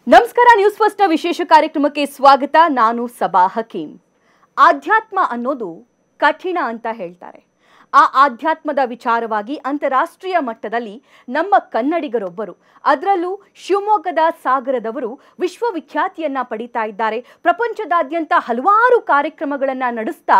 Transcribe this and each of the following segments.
ನಮಸ್ಕಾರ, news first ವಿಶೇಷ ಕಾರ್ಯಕ್ರಮಕ್ಕೆ ಸ್ವಾಗತ. ನಾನು ಸಬಾ ಹಕೀಂ. ಆಧ್ಯಾತ್ಮ ಅನ್ನೋದು ಕಠಿಣ ಅಂತ ಹೇಳ್ತಾರೆ. ಆ ಆಧ್ಯಾತ್ಮದ ವಿಚಾರವಾಗಿ ಅಂತಾರಾಷ್ಟ್ರೀಯ ಮಟ್ಟದಲ್ಲಿ ನಮ್ಮ ಕನ್ನಡಿಗರೊಬ್ಬರು, ಅದರಲ್ಲೂ ಶಿವಮೊಗ್ಗದ ಸಾಗರದವರು ವಿಶ್ವವಿಖ್ಯಾತಿಯನ್ನ ಪಡಿತಾ ಇದ್ದಾರೆ. ಪ್ರಪಂಚದಾದ್ಯಂತ ಹಲವಾರು ಕಾರ್ಯಕ್ರಮಗಳನ್ನು ನಡೆಸ್ತಾ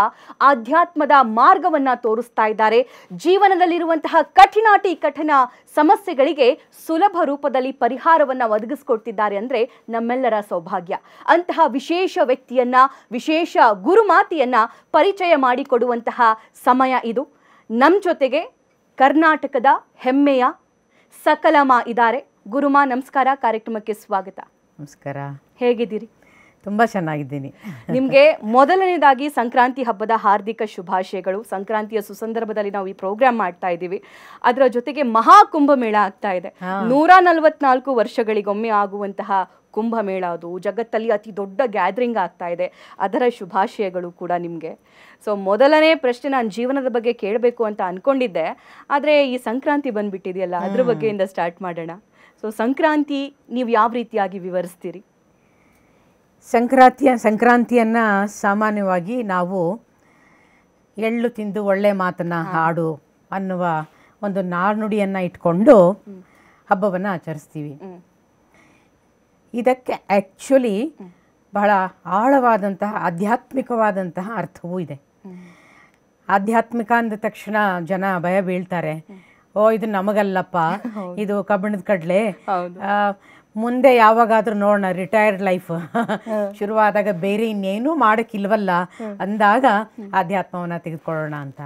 ಆಧ್ಯಾತ್ಮದ ಮಾರ್ಗವನ್ನ ತೋರಿಸ್ತಾ ಇದ್ದಾರೆ. ಜೀವನದಲ್ಲಿರುವಂತಹ ಕಠಿಣ ಸಮಸ್ಯೆಗಳಿಗೆ ಸುಲಭ ರೂಪದಲ್ಲಿ ಪರಿಹಾರವನ್ನ ಒದಗಿಸ್ಕೊಡ್ತಿದ್ದಾರೆ ಅಂದ್ರೆ ನಮ್ಮೆಲ್ಲರ ಸೌಭಾಗ್ಯ. ಅಂತಹ ವಿಶೇಷ ವ್ಯಕ್ತಿಯನ್ನ, ವಿಶೇಷ ಗುರುಮಾತೆಯನ್ನ ಪರಿಚಯ ಮಾಡಿಕೊಡುವಂತಹ ಸಮಯ ಇದು. ನಮ್ಮ ಜೊತೆಗೆ ಕರ್ನಾಟಕದ ಹೆಮ್ಮೆಯ ಸಕಲಮ್ಮ ಇದ್ದಾರೆ. ಗುರುಮಾ ನಮಸ್ಕಾರ, ಕಾರ್ಯಕ್ರಮಕ್ಕೆ ಸ್ವಾಗತ. ನಮಸ್ಕಾರ. ಹೇಗಿದ್ದೀರಿ? ತುಂಬ ಚೆನ್ನಾಗಿದ್ದೀನಿ. ನಿಮಗೆ ಮೊದಲನೇದಾಗಿ ಸಂಕ್ರಾಂತಿ ಹಬ್ಬದ ಹಾರ್ದಿಕ ಶುಭಾಶಯಗಳು. ಸಂಕ್ರಾಂತಿಯ ಸುಸಂದರ್ಭದಲ್ಲಿ ನಾವು ಈ ಪ್ರೋಗ್ರಾಮ್ ಮಾಡ್ತಾ ಇದ್ದೀವಿ. ಅದರ ಜೊತೆಗೆ ಮಹಾಕುಂಭಮೇಳ ಆಗ್ತಾ ಇದೆ. 144 ವರ್ಷಗಳಿಗೊಮ್ಮೆ ಆಗುವಂತಹ ಕುಂಭಮೇಳ, ಅದು ಜಗತ್ತಲ್ಲಿ ಅತಿ ದೊಡ್ಡ ಗ್ಯಾದರಿಂಗ್ ಆಗ್ತಾ ಇದೆ. ಅದರ ಶುಭಾಶಯಗಳು ಕೂಡ ನಿಮಗೆ. ಸೊ ಮೊದಲನೇ ಪ್ರಶ್ನೆ ನಾನು ಜೀವನದ ಬಗ್ಗೆ ಕೇಳಬೇಕು ಅಂತ ಅಂದ್ಕೊಂಡಿದ್ದೆ, ಆದರೆ ಈ ಸಂಕ್ರಾಂತಿ ಬಂದ್ಬಿಟ್ಟಿದೆಯಲ್ಲ, ಅದ್ರ ಬಗ್ಗೆಯಿಂದ ಸ್ಟಾರ್ಟ್ ಮಾಡೋಣ. ಸೊ ಸಂಕ್ರಾಂತಿ ನೀವು ಯಾವ ರೀತಿಯಾಗಿ ವಿವರಿಸ್ತೀರಿ? ಸಂಕ್ರಾಂತಿಯನ್ನು ಸಾಮಾನ್ಯವಾಗಿ ನಾವು ಎಳ್ಳು ತಿಂದು ಒಳ್ಳೆ ಮಾತನ್ನು ಹಾಡು ಅನ್ನುವ ಒಂದು ನಾಣ್ಣುಡಿಯನ್ನು ಇಟ್ಕೊಂಡು ಹಬ್ಬವನ್ನು ಆಚರಿಸ್ತೀವಿ. ಇದಕ್ಕೆ ಆ್ಯಕ್ಚುಲಿ ಬಹಳ ಆಳವಾದಂತಹ ಆಧ್ಯಾತ್ಮಿಕವಾದಂತಹ ಅರ್ಥವೂ ಇದೆ. ಆಧ್ಯಾತ್ಮಿಕ ಅಂದ ತಕ್ಷಣ ಜನ ಭಯ ಬೀಳ್ತಾರೆ. ಇದು ನಮಗಲ್ಲಪ್ಪ, ಇದು ಕಬ್ಬಿಣದ ಕಡಲೆ, ಮುಂದೆ ಯಾವಾಗಾದ್ರೂ ನೋಡೋಣ, ರಿಟೈರ್ಡ್ ಲೈಫ್ ಶುರುವಾದಾಗ ಬೇರೆ ಇನ್ನೇನು ಮಾಡೋಕ್ಕಿಲ್ವಲ್ಲ ಅಂದಾಗ ಆಧ್ಯಾತ್ಮವನ್ನು ತೆಗೆದುಕೊಳ್ಳೋಣ ಅಂತ.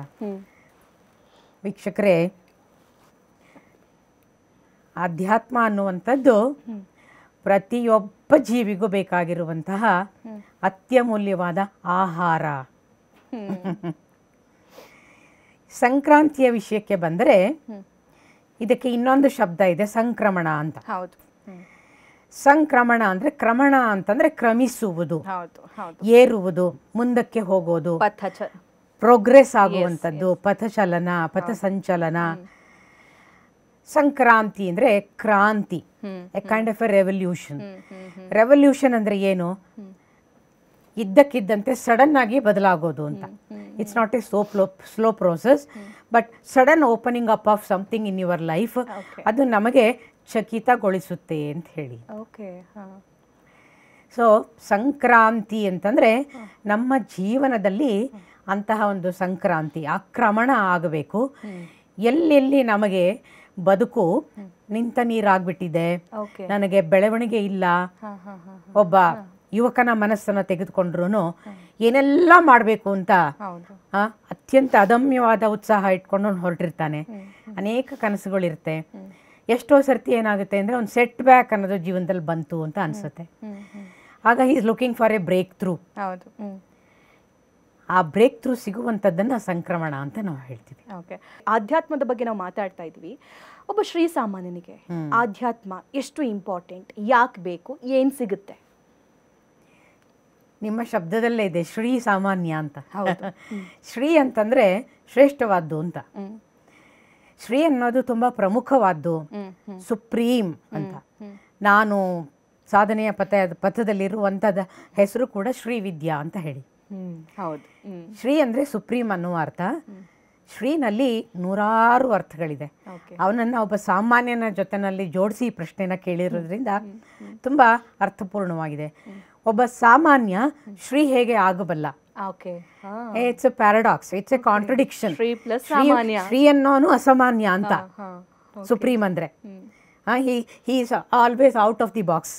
ವೀಕ್ಷಕರೇ, ಆಧ್ಯಾತ್ಮ ಅನ್ನುವಂಥದ್ದು ಪ್ರತಿಯೊಬ್ಬ ಜೀವಿಗೂ ಬೇಕಾಗಿರುವಂತಹ ಅತ್ಯಮೂಲ್ಯವಾದ ಆಹಾರ. ಸಂಕ್ರಾಂತಿಯ ವಿಷಯಕ್ಕೆ ಬಂದರೆ ಇದಕ್ಕೆ ಇನ್ನೊಂದು ಶಬ್ದ ಇದೆ, ಸಂಕ್ರಮಣ ಅಂತ. ಹೌದು. ಸಂಕ್ರಮಣ ಅಂದರೆ, ಕ್ರಮಣ ಅಂತಂದರೆ ಕ್ರಮಿಸುವುದು, ಏರುವುದು, ಮುಂದಕ್ಕೆ ಹೋಗೋದು, ಪ್ರೋಗ್ರೆಸ್ ಆಗುವಂಥದ್ದು, ಪಥಚಲನ, ಪಥಸಂಚಲನ. ಸಂಕ್ರಾಂತಿ ಅಂದರೆ ಕ್ರಾಂತಿ, A kind of A revolution. Revolution ಅಂದರೆ ಏನು? ಇದ್ದಕ್ಕಿದ್ದಂತೆ ಸಡನ್ ಆಗಿ ಬದಲಾಗೋದು ಅಂತ. It's not A slow process, but sudden opening up of something in your life. ಅದು ನಮಗೆ ಚಕಿತಗೊಳಿಸುತ್ತೆ ಅಂತ ಹೇಳಿ. ಸೊ ಸಂಕ್ರಾಂತಿ ಅಂತಂದರೆ ನಮ್ಮ ಜೀವನದಲ್ಲಿ ಅಂತಹ ಒಂದು ಸಂಕ್ರಾಂತಿ, ಆಕ್ರಮಣ ಆಗಬೇಕು. ಎಲ್ಲೆಲ್ಲಿ ನಮಗೆ ಬದುಕು ನಿಂತ ನೀರಾಗ್ಬಿಟ್ಟಿದೆ, ನನಗೆ ಬೆಳವಣಿಗೆ ಇಲ್ಲ, ಒಬ್ಬ ಯುವಕನ ಮನಸ್ಸನ್ನು ತೆಗೆದುಕೊಂಡ್ರು ಏನೆಲ್ಲ ಮಾಡಬೇಕು ಅಂತ ಅತ್ಯಂತ ಅದಮ್ಯವಾದ ಉತ್ಸಾಹ ಇಟ್ಕೊಂಡು ಹೊರಟಿರ್ತಾನೆ. ಅನೇಕ ಕನಸುಗಳಿರುತ್ತೆ. ಎಷ್ಟೋ ಸರ್ತಿ ಏನಾಗುತ್ತೆ ಅಂದರೆ ಒಂದು ಸೆಟ್ ಬ್ಯಾಕ್ ಅನ್ನೋದು ಜೀವನದಲ್ಲಿ ಬಂತು ಅಂತ ಅನಿಸುತ್ತೆ. ಆಗ he is looking for a breakthrough. ಆ ಬ್ರೇಕ್ ಥ್ರೂ ಸಿಗುವಂಥದ್ದನ್ನು ಸಂಕ್ರಮಣ ಅಂತ ನಾವು ಹೇಳ್ತೀವಿ. ಓಕೆ, ಆಧ್ಯಾತ್ಮದ ಬಗ್ಗೆ ನಾವು ಮಾತಾಡ್ತಾ ಇದ್ವಿ. ಒಬ್ಬ ಶ್ರೀ ಸಾಮಾನ್ಯನಿಗೆ ಆಧ್ಯಾತ್ಮ ಎಷ್ಟು ಇಂಪಾರ್ಟೆಂಟ್, ಯಾಕೆ ಬೇಕು, ಏನು ಸಿಗುತ್ತೆ? ನಿಮ್ಮ ಶಬ್ದದಲ್ಲೇ ಇದೆ ಶ್ರೀ ಸಾಮಾನ್ಯ ಅಂತ. ಶ್ರೀ ಅಂತಂದರೆ ಶ್ರೇಷ್ಠವಾದ್ದು ಅಂತ. ಶ್ರೀ ಅನ್ನೋದು ತುಂಬ ಪ್ರಮುಖವಾದ್ದು, ಸುಪ್ರೀಂ ಅಂತ. ನಾನು ಸಾಧನೆಯ ಪಥದಲ್ಲಿರುವಂಥದ್ದು ಹೆಸರು ಕೂಡ ಶ್ರೀವಿದ್ಯಾ ಅಂತ ಹೇಳಿ. ಶ್ರೀ ಅಂದರೆ ಸುಪ್ರೀಂ ಅನ್ನುವ ಅರ್ಥ. ಶ್ರೀನಲ್ಲಿ ನೂರಾರು ಅರ್ಥಗಳಿದೆ. ಅವನನ್ನು ಒಬ್ಬ ಸಾಮಾನ್ಯನ ಜೊತೆನಲ್ಲಿ ಜೋಡಿಸಿ ಪ್ರಶ್ನೆನ ಕೇಳಿರೋದ್ರಿಂದ ತುಂಬ ಅರ್ಥಪೂರ್ಣವಾಗಿದೆ. ಒಬ್ಬ ಸಾಮಾನ್ಯ ಶ್ರೀ ಹೇಗೆ ಆಗಬಲ್ಲ? It's a paradox, it's a contradiction. ಶ್ರೀ ಅನ್ನೋನು ಅಸಾಮಾನ್ಯ ಅಂತ, ಸುಪ್ರೀಂ ಅಂದರೆ he is always out of the box.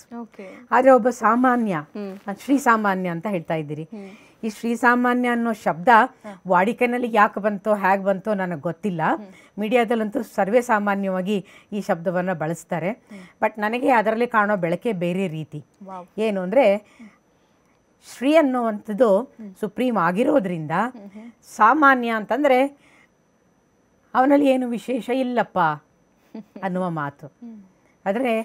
ಆದರೆ ಒಬ್ಬ ಸಾಮಾನ್ಯ, ಶ್ರೀ ಸಾಮಾನ್ಯ ಅಂತ ಹೇಳ್ತಾ ಇದ್ದೀರಿ. ಈ ಶ್ರೀ ಸಾಮಾನ್ಯ ಅನ್ನೋ ಶಬ್ದ ವಾಡಿಕೆನಲ್ಲಿ ಯಾಕೆ ಬಂತೋ ಹೇಗೆ ಬಂತೋ ನನಗೆ ಗೊತ್ತಿಲ್ಲ. ಮೀಡಿಯಾದಲ್ಲಂತೂ ಸರ್ವೇ ಸಾಮಾನ್ಯವಾಗಿ ಈ ಶಬ್ದವನ್ನು ಬಳಸ್ತಾರೆ. ಬಟ್ ನನಗೆ ಅದರಲ್ಲಿ ಕಾಣೋ ಬೆಳಕೆ ಬೇರೆ ರೀತಿ. ಏನು ಅಂದರೆ, ಶ್ರೀ ಅನ್ನುವಂಥದ್ದು ಸುಪ್ರೀಂ ಆಗಿರೋದ್ರಿಂದ ಸಾಮಾನ್ಯ ಅಂತಂದರೆ ಅವನಲ್ಲಿ ಏನು ವಿಶೇಷ ಇಲ್ಲಪ್ಪ ಅನ್ನುವ ಮಾತು. ಆದರೆ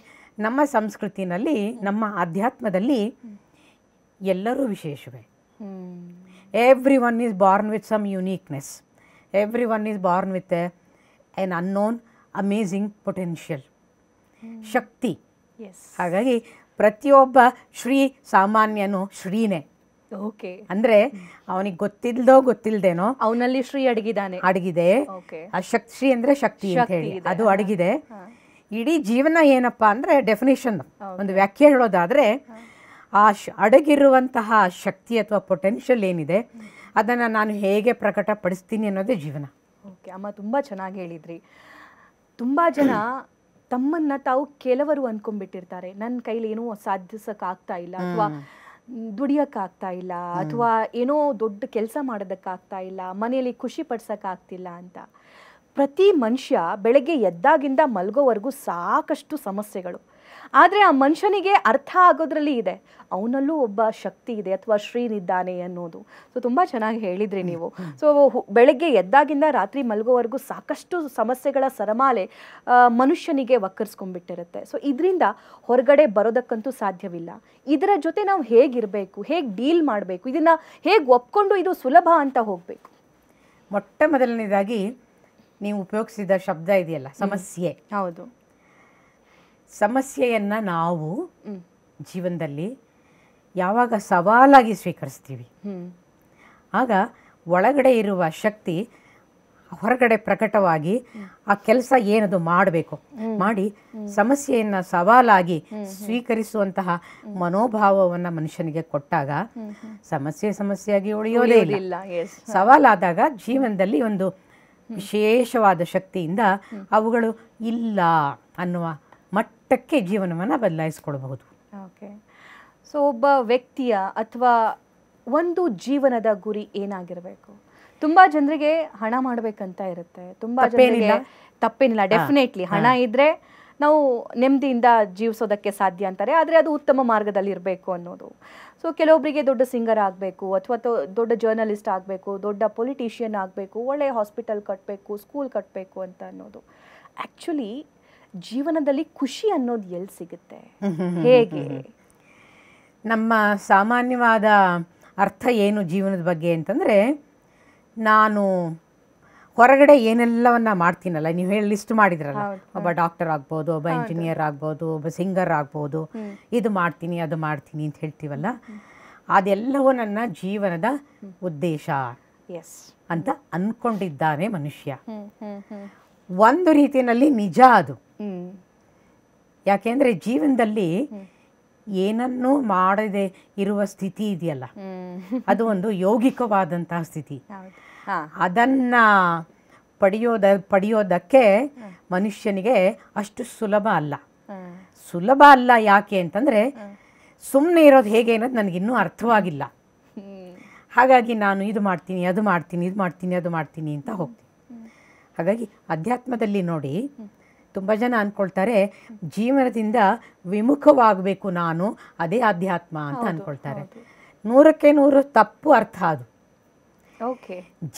ನಮ್ಮ ಸಂಸ್ಕೃತಿನಲ್ಲಿ, ನಮ್ಮ ಆಧ್ಯಾತ್ಮದಲ್ಲಿ ಎಲ್ಲರೂ ವಿಶೇಷವೇ. Everyone is born with some uniqueness. Everyone is born with an unknown, amazing potential. ಶಕ್ತಿ. ಹಾಗಾಗಿ ಪ್ರತಿಯೊಬ್ಬ ಶ್ರೀ ಸಾಮಾನ್ಯನು ಶ್ರೀನೇ. ಓಕೆ. ಅಂದ್ರೆ ಅವನಿಗೆ ಗೊತ್ತಿಲ್ದೇನೋ ಅವನಲ್ಲಿ ಶ್ರೀ ಅಡಗಿದಾನೆ, ಅಡಗಿದೆ. ಆ ಶ್ರೀ ಅಂದ್ರೆ ಶಕ್ತಿ ಅಂತ ಹೇಳಿ ಅದು ಅಡಗಿದೆ. ಇಡೀ ಜೀವನ ಏನಪ್ಪಾ ಅಂದ್ರೆ ಡೆಫಿನೇಷನ್, ಒಂದು ವ್ಯಾಖ್ಯೆ ಹೇಳೋದಾದ್ರೆ ಆ ಅಡಗಿರುವಂತಹ ಶಕ್ತಿ ಅಥವಾ ಪೊಟೆನ್ಷಿಯಲ್ ಏನಿದೆ ಅದನ್ನ ನಾನು ಹೇಗೆ ಪ್ರಕಟಪಡಿಸ್ತೀನಿ ಅನ್ನೋದೇ ಜೀವನ. ಓಕೆ ಅಮ್ಮ, ತುಂಬ ಚೆನ್ನಾಗಿ ಹೇಳಿದ್ರಿ. ತುಂಬ ಜನ ತಮ್ಮನ್ನ ತಾವು ಕೆಲವರು ಅನ್ಕೊಂಡ್ಬಿಟ್ಟಿರ್ತಾರೆ, ನನ್ನ ಕೈಲಿ ಏನೂ ಸಾಧಿಸೋಕ್ಕಾಗ್ತಾ ಇಲ್ಲ, ಅಥವಾ ದುಡಿಯೋಕ್ಕಾಗ್ತಾ ಇಲ್ಲ, ಅಥವಾ ಏನೋ ದೊಡ್ಡ ಕೆಲಸ ಮಾಡೋದಕ್ಕಾಗ್ತಾ ಇಲ್ಲ, ಮನೆಯಲ್ಲಿ ಖುಷಿ ಪಡ್ಸೋಕ್ಕಾಗ್ತಿಲ್ಲ ಅಂತ. ಪ್ರತಿ ಮನುಷ್ಯ ಬೆಳಗ್ಗೆ ಎದ್ದಾಗಿಂದ ಮಲ್ಗೋವರೆಗೂ ಸಾಕಷ್ಟು ಸಮಸ್ಯೆಗಳು. ಆದರೆ ಆ ಮನುಷ್ಯನಿಗೆ ಅರ್ಥ ಆಗೋದ್ರಲ್ಲಿ ಇದೆ, ಅವನಲ್ಲೂ ಒಬ್ಬ ಶಕ್ತಿ ಇದೆ ಅಥವಾ ಶ್ರೀನಿದ್ದಾನೆ ಅನ್ನೋದು. ಸೊ ತುಂಬ ಚೆನ್ನಾಗಿ ಹೇಳಿದ್ರಿ ನೀವು. ಸೊ ಬೆಳಗ್ಗೆ ಎದ್ದಾಗಿಂದ ರಾತ್ರಿ ಮಲ್ಗೋವರೆಗೂ ಸಾಕಷ್ಟು ಸಮಸ್ಯೆಗಳ ಸರಮಾಲೆ ಮನುಷ್ಯನಿಗೆ ವಕ್ಕರಿಸ್ಕೊಂಡ್ಬಿಟ್ಟಿರುತ್ತೆ. ಸೊ ಇದರಿಂದ ಹೊರಗಡೆ ಬರೋದಕ್ಕಂತೂ ಸಾಧ್ಯವಿಲ್ಲ. ಇದರ ಜೊತೆ ನಾವು ಹೇಗಿರಬೇಕು, ಹೇಗೆ ಡೀಲ್ ಮಾಡಬೇಕು, ಇದನ್ನು ಹೇಗೆ ಒಪ್ಕೊಂಡು ಇದು ಸುಲಭ ಅಂತ ಹೋಗಬೇಕು? ಮೊಟ್ಟ ಮೊದಲನೇದಾಗಿ ನೀವು ಉಪಯೋಗಿಸಿದ ಶಬ್ದ ಇದೆಯಲ್ಲ, ಸಮಸ್ಯೆ. ಹೌದು. ಸಮಸ್ಯೆಯನ್ನು ನಾವು ಜೀವನದಲ್ಲಿ ಯಾವಾಗ ಸವಾಲಾಗಿ ಸ್ವೀಕರಿಸ್ತೀವಿ ಆಗ ಒಳಗಡೆ ಇರುವ ಶಕ್ತಿ ಹೊರಗಡೆ ಪ್ರಕಟವಾಗಿ ಆ ಕೆಲಸ ಏನದು ಮಾಡಬೇಕು ಮಾಡಿ ಸಮಸ್ಯೆಯನ್ನು ಸವಾಲಾಗಿ ಸ್ವೀಕರಿಸುವಂತಹ ಮನೋಭಾವವನ್ನು ಮನುಷ್ಯನಿಗೆ ಕೊಟ್ಟಾಗ ಸಮಸ್ಯೆಯಾಗಿ ಉಳಿಯೋದೇ ಇಲ್ಲ. ಸವಾಲಾದಾಗ ಜೀವನದಲ್ಲಿ ಒಂದು ವಿಶೇಷವಾದ ಶಕ್ತಿಯಿಂದ ಅವುಗಳು ಇಲ್ಲ ಅನ್ನುವ ಮಟ್ಟಕ್ಕೆ ಜೀವನವನ್ನು ಬದಲಾಯಿಸ್ಕೊಳ್ಬಹುದು. ಓಕೆ. ಸೊ ಒಬ್ಬ ವ್ಯಕ್ತಿಯ ಅಥವಾ ಒಂದು ಜೀವನದ ಗುರಿ ಏನಾಗಿರಬೇಕು? ತುಂಬಾ ಜನರಿಗೆ ಹಣ ಮಾಡಬೇಕಂತ ಇರುತ್ತೆ, ತುಂಬಾ ಜನರಿಗೆ ತಪ್ಪೇನಿಲ್ಲ, ಡೆಫಿನೆಟ್ಲಿ ಹಣ ಇದ್ರೆ ನಾವು ನೆಮ್ಮದಿಯಿಂದ ಜೀವಿಸೋದಕ್ಕೆ ಸಾಧ್ಯ ಅಂತಾರೆ, ಆದರೆ ಅದು ಉತ್ತಮ ಮಾರ್ಗದಲ್ಲಿ ಇರಬೇಕು ಅನ್ನೋದು. ಸೊ ಕೆಲವೊಬ್ಬರಿಗೆ ದೊಡ್ಡ ಸಿಂಗರ್ ಆಗಬೇಕು, ಅಥವಾ ದೊಡ್ಡ ಜರ್ನಲಿಸ್ಟ್ ಆಗಬೇಕು, ದೊಡ್ಡ ಪೊಲಿಟಿಷಿಯನ್ ಆಗಬೇಕು, ಒಳ್ಳೆಯ ಹಾಸ್ಪಿಟಲ್ ಕಟ್ಟಬೇಕು, ಸ್ಕೂಲ್ ಕಟ್ಟಬೇಕು ಅಂತ ಅನ್ನೋದು. ಆ್ಯಕ್ಚುಲಿ ಜೀವನದಲ್ಲಿ ಖುಷಿ ಅನ್ನೋದು ಎಲ್ಲಿ ಸಿಗುತ್ತೆ, ಹೇಗೆ? ನಮ್ಮ ಸಾಮಾನ್ಯವಾದ ಅರ್ಥ ಏನು ಜೀವನದ ಬಗ್ಗೆ ಅಂತಂದರೆ, ನಾನು ಹೊರಗಡೆ ಏನೆಲ್ಲವನ್ನ ಮಾಡ್ತೀನಲ್ಲ, ನೀವು ಹೇಳಿ ಲಿಸ್ಟ್ ಮಾಡಿದ್ರಲ್ಲ, ಒಬ್ಬ ಡಾಕ್ಟರ್ ಆಗ್ಬೋದು, ಒಬ್ಬ ಇಂಜಿನಿಯರ್ ಆಗ್ಬೋದು, ಒಬ್ಬ ಸಿಂಗರ್ ಆಗ್ಬೋದು, ಇದು ಮಾಡ್ತೀನಿ ಅದು ಮಾಡ್ತೀನಿ ಅಂತ ಹೇಳ್ತೀವಲ್ಲ, ಅದೆಲ್ಲವೂ ನನ್ನ ಜೀವನದ ಉದ್ದೇಶ ಅಂತ ಅಂದ್ಕೊಂಡಿದ್ದಾನೆ ಮನುಷ್ಯ. ಒಂದು ರೀತಿಯಲ್ಲಿ ನಿಜ ಅದು. ಯಾಕೆಂದರೆ ಜೀವನದಲ್ಲಿ ಏನನ್ನೂ ಮಾಡದೆ ಇರುವ ಸ್ಥಿತಿ ಇದೆಯಲ್ಲ, ಅದು ಒಂದು ಯೌಗಿಕವಾದಂತಹ ಸ್ಥಿತಿ. ಅದನ್ನ ಪಡೆಯೋದಕ್ಕೆ ಮನುಷ್ಯನಿಗೆ ಅಷ್ಟು ಸುಲಭ ಅಲ್ಲ. ಯಾಕೆ ಅಂತಂದರೆ ಸುಮ್ಮನೆ ಇರೋದು ಹೇಗೆ ಅನ್ನೋದು ನನಗಿನ್ನೂ ಅರ್ಥವಾಗಿಲ್ಲ. ಹಾಗಾಗಿ ನಾನು ಇದು ಮಾಡ್ತೀನಿ ಅದು ಮಾಡ್ತೀನಿ ಅದು ಮಾಡ್ತೀನಿ ಅಂತ ಹೋಗ್ತೀನಿ. ಹಾಗಾಗಿ ಅಧ್ಯಾತ್ಮದಲ್ಲಿ ನೋಡಿ, ತುಂಬ ಜನ ಅಂದ್ಕೊಳ್ತಾರೆ ಜೀವನದಿಂದ ವಿಮುಖವಾಗಬೇಕು ನಾನು, ಅದೇ ಅಧ್ಯಾತ್ಮ ಅಂತ ಅಂದ್ಕೊಳ್ತಾರೆ. 100ಕ್ಕೆ 100 ತಪ್ಪು ಅರ್ಥ ಅದು.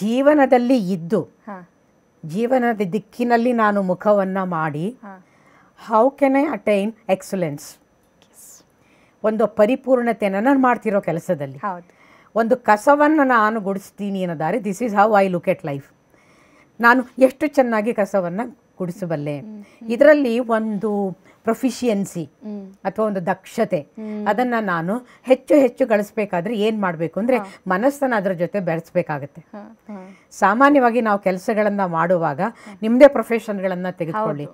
ಜೀವನದಲ್ಲಿ ಇದ್ದು ಜೀವನದ ದಿಕ್ಕಿನಲ್ಲಿ ನಾನು ಮುಖವನ್ನು ಮಾಡಿ how can I attain excellence, ಒಂದು ಪರಿಪೂರ್ಣತೆಯನ್ನು ನಾನು ಮಾಡ್ತಿರೋ ಕೆಲಸದಲ್ಲಿ ಒಂದು ಕಸವನ್ನು ನಾನು ಗುಡಿಸ್ತೀನಿ ಅನ್ನೋದಾರೆ, this is how I look at life. ನಾನು ಎಷ್ಟು ಚೆನ್ನಾಗಿ ಕಸವನ್ನು ಗುಡಿಸಬಲ್ಲೆ, ಇದರಲ್ಲಿ ಒಂದು ಪ್ರೊಫಿಷಿಯನ್ಸಿ ಅಥವಾ ಒಂದು ದಕ್ಷತೆ, ಅದನ್ನು ನಾನು ಹೆಚ್ಚು ಗಳಿಸ್ಬೇಕಾದ್ರೆ ಏನು ಮಾಡಬೇಕು ಅಂದರೆ ಮನಸ್ಸನ್ನು ಅದರ ಜೊತೆ ಬೆರೆಸ್ಬೇಕಾಗತ್ತೆ. ಸಾಮಾನ್ಯವಾಗಿ ನಾವು ಕೆಲಸಗಳನ್ನು ಮಾಡುವಾಗ ನಿಮ್ಮದೇ ಪ್ರೊಫೆಷನ್ಗಳನ್ನು ತೆಗೆದುಕೊಳ್ಳಿ.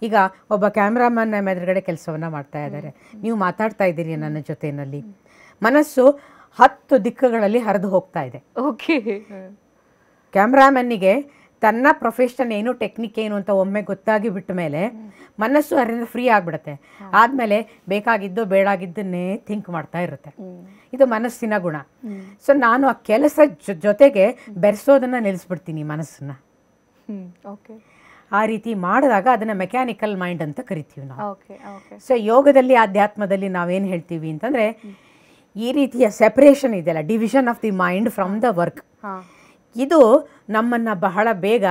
ಈಗ ಒಬ್ಬ ಕ್ಯಾಮ್ರಾಮನ್ ನಮ್ಮ ಎದುರುಗಡೆ ಕೆಲಸವನ್ನು ಮಾಡ್ತಾ ಇದ್ದಾರೆ, ನೀವು ಮಾತಾಡ್ತಾ ಇದ್ದೀರಿ ನನ್ನ ಜೊತೆಯಲ್ಲಿ, ಮನಸ್ಸು 10 ದಿಕ್ಕುಗಳಲ್ಲಿ ಹರಿದು ಹೋಗ್ತಾ ಇದೆ. ಕ್ಯಾಮ್ರಾಮನ್ನಿಗೆ ತನ್ನ ಪ್ರೊಫೆಷನ್ ಏನು, ಟೆಕ್ನಿಕ್ ಏನು ಅಂತ ಒಮ್ಮೆ ಗೊತ್ತಾಗಿ ಬಿಟ್ಟ ಮೇಲೆ ಮನಸ್ಸು ಅದರಿಂದ ಫ್ರೀ ಆಗಿಬಿಡುತ್ತೆ. ಆದಮೇಲೆ ಬೇಕಾಗಿದ್ದು ಬೇಡಾಗಿದ್ದನ್ನೇ ಥಿಂಕ್ ಮಾಡ್ತಾ ಇರುತ್ತೆ. ಇದು ಮನಸ್ಸಿನ ಗುಣ. ಸೊ ನಾನು ಆ ಕೆಲಸ ಜೊತೆಗೆ ಬೆರೆಸೋದನ್ನು ನಿಲ್ಲಿಸ್ಬಿಡ್ತೀನಿ ಮನಸ್ಸನ್ನು. ಆ ರೀತಿ ಮಾಡಿದಾಗ ಅದನ್ನು ಮೆಕ್ಯಾನಿಕಲ್ ಮೈಂಡ್ ಅಂತ ಕರಿತೀವಿ ನಾವು. ಸೊ ಯೋಗದಲ್ಲಿ ಅಧ್ಯಾತ್ಮದಲ್ಲಿ ನಾವೇನು ಹೇಳ್ತೀವಿ ಅಂತಂದರೆ, ಈ ರೀತಿಯ ಸೆಪರೇಷನ್ ಇದೆಯಲ್ಲ, division of the mind from the work, ಇದು ನಮ್ಮನ್ನು ಬಹಳ ಬೇಗ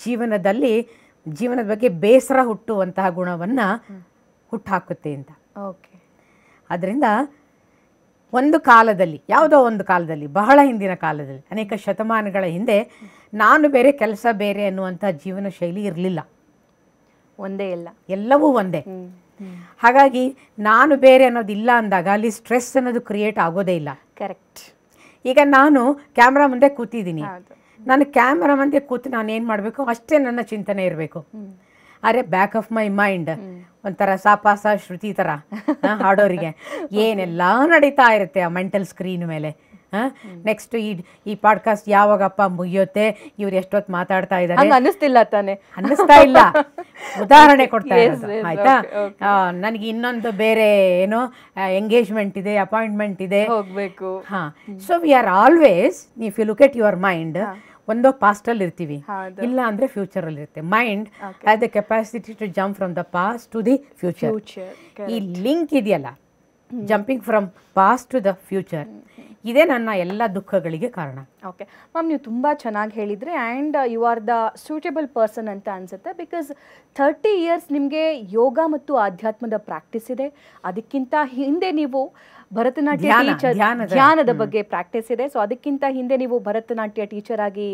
ಜೀವನದ ಬಗ್ಗೆ ಬೇಸರ ಹುಟ್ಟುವಂತಹ ಗುಣವನ್ನು ಹುಟ್ಟುಹಾಕುತ್ತೆ ಅಂತ. ಅದರಿಂದ ಒಂದು ಕಾಲದಲ್ಲಿ, ಯಾವುದೋ ಒಂದು ಕಾಲದಲ್ಲಿ, ಬಹಳ ಹಿಂದಿನ ಕಾಲದಲ್ಲಿ, ಅನೇಕ ಶತಮಾನಗಳ ಹಿಂದೆ ನಾನು ಬೇರೆ ಕೆಲಸ ಬೇರೆ ಅನ್ನುವಂಥ ಜೀವನ ಶೈಲಿ ಇರಲಿಲ್ಲ. ಒಂದೇ, ಎಲ್ಲವೂ ಒಂದೇ. ಹಾಗಾಗಿ ನಾನು ಬೇರೆ ಅನ್ನೋದು ಇಲ್ಲ ಅಂದಾಗ ಅಲ್ಲಿ ಸ್ಟ್ರೆಸ್ ಅನ್ನೋದು ಕ್ರಿಯೇಟ್ ಆಗೋದೇ ಇಲ್ಲ. ಕರೆಕ್ಟ್. ಈಗ ನಾನು ಕ್ಯಾಮ್ರಾ ಮುಂದೆ ಕೂತಿದ್ದೀನಿ, ನಾನು ಕ್ಯಾಮ್ರಾ ಮುಂದೆ ಕೂತು ನಾನು ಏನು ಮಾಡಬೇಕು ಅಷ್ಟೇ ನನ್ನ ಚಿಂತನೆ ಇರಬೇಕು. ಆದರೆ ಬ್ಯಾಕ್ ಆಫ್ ಮೈ ಮೈಂಡ್ ಒಂಥರ ಸಾಪಾಸ ಶ್ರುತಿ ಥರ ಹಾಡೋರಿಗೆ ಏನೆಲ್ಲ ನಡೀತಾ ಇರುತ್ತೆ ಆ ಮೆಂಟಲ್ ಸ್ಕ್ರೀನ್ ಮೇಲೆ. ನೆಕ್ಸ್ಟ್ ಈ ಪಾಡ್ಕಾಸ್ಟ್ ಯಾವಾಗಪ್ಪ ಮುಗಿಯುತ್ತೆ, ಇವ್ರು ಎಷ್ಟೊತ್ತು ಮಾತಾಡ್ತಾ ಇದ್ದಾರೆ ಅನ್ನಿಸ್ತಿಲ್ಲ ತಾನೆ, ಅನ್ನಿಸ್ತಾ ಇಲ್ಲ. ಉದಾಹರಣೆ ಕೊಡ್ತಾ ಇರೋದು ಆಯ್ತಾ. ನನಗೆ ಇನ್ನೊಂದು ಬೇರೆ ಏನೋ ಎಂಗೇಜ್ಮೆಂಟ್ ಇದೆ, ಅಪಾಯಿಂಟ್ಮೆಂಟ್ ಇದೆ, ಹೋಗ್ಬೇಕು. So we are always, if you look at your mind, ಒಂದೋ ಪಾಸ್ಟಲ್ಲಿ ಇರ್ತೀವಿ, ಇಲ್ಲ ಅಂದ್ರೆ ಫ್ಯೂಚರಲ್ಲಿ ಇರುತ್ತೆ. Mind has the capacity to jump from the past to the future. ಈ ಲಿಂಕ್ ಇದೆಯಲ್ಲ, jumping from past to the future, ಇದೇ ನನ್ನ ಎಲ್ಲ ದುಃಖಗಳಿಗೆ ಕಾರಣ. ಓಕೆ ಮ್ಯಾಮ್, ನೀವು ತುಂಬ ಚೆನ್ನಾಗಿ ಹೇಳಿದ್ರಿ and you are the suitable person ಅಂತ ಅನಿಸುತ್ತೆ. ಬಿಕಾಸ್ 30 years ನಿಮಗೆ ಯೋಗ ಮತ್ತು ಆಧ್ಯಾತ್ಮದ ಪ್ರಾಕ್ಟೀಸ್ ಇದೆ. ಅದಕ್ಕಿಂತ ಹಿಂದೆ ನೀವು ಭರತನಾಟ್ಯ ಟೀಚರ್, ಧ್ಯಾನದ ಬಗ್ಗೆ ಪ್ರಾಕ್ಟೀಸ್ ಇದೆ. ಸೊ ಅದಕ್ಕಿಂತ ಹಿಂದೆ ನೀವು ಭರತನಾಟ್ಯ ಟೀಚರ್ ಆಗಿ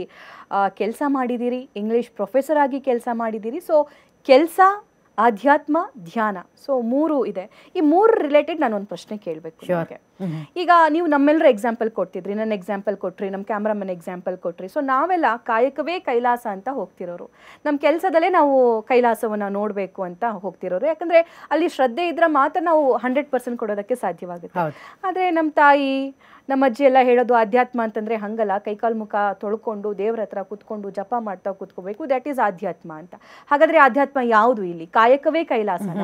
ಕೆಲಸ ಮಾಡಿದ್ದೀರಿ, ಇಂಗ್ಲೀಷ್ ಪ್ರೊಫೆಸರ್ ಆಗಿ ಕೆಲಸ ಮಾಡಿದ್ದೀರಿ. ಸೊ ಕೆಲಸ, ಆಧ್ಯಾತ್ಮ, ಧ್ಯಾನ, ಸೊ 3 ಇದೆ. ಈ 3 ರಿಲೇಟೆಡ್ ನಾನು ಒಂದು ಪ್ರಶ್ನೆ ಕೇಳಬೇಕು. ಈಗ ನೀವು ನಮ್ಮೆಲ್ಲರ ಎಕ್ಸಾಂಪಲ್ ಕೊಡ್ತಿದ್ರಿ, ನನ್ನ ಎಕ್ಸಾಂಪಲ್ ಕೊಟ್ರಿ, ನಮ್ಮ ಕ್ಯಾಮ್ರಾಮನ್ ಎಕ್ಸಾಂಪಲ್ ಕೊಟ್ರಿ. ಸೊ ನಾವೆಲ್ಲ ಕಾಯಕವೇ ಕೈಲಾಸ ಅಂತ ಹೋಗ್ತಿರೋರು, ನಮ್ಮ ಕೆಲಸದಲ್ಲೇ ನಾವು ಕೈಲಾಸವನ್ನು ನೋಡಬೇಕು ಅಂತ ಹೋಗ್ತಿರೋರು. ಯಾಕಂದರೆ ಅಲ್ಲಿ ಶ್ರದ್ಧೆ ಇದ್ರೆ ಮಾತ್ರ ನಾವು 100% ಕೊಡೋದಕ್ಕೆ ಸಾಧ್ಯವಾಗುತ್ತೆ. ಆದರೆ ನಮ್ಮ ತಾಯಿ, ನಮ್ಮ ಅಜ್ಜಿ ಎಲ್ಲ ಹೇಳೋದು ಅಧ್ಯಾತ್ಮ ಅಂತಂದರೆ ಹಂಗಲ್ಲ, ಕೈಕಾಲು ಮುಖ ತೊಳ್ಕೊಂಡು ದೇವ್ರ ಹತ್ರ ಕೂತ್ಕೊಂಡು ಜಪ ಮಾಡ್ತಾ ಕೂತ್ಕೋಬೇಕು, ದ್ಯಾಟ್ ಈಸ್ ಆಧ್ಯಾತ್ಮ ಅಂತ. ಹಾಗಾದರೆ ಆಧ್ಯಾತ್ಮ ಯಾವುದು ಇಲ್ಲಿ? ಕಾಯಕವೇ ಕೈಲಾಸನ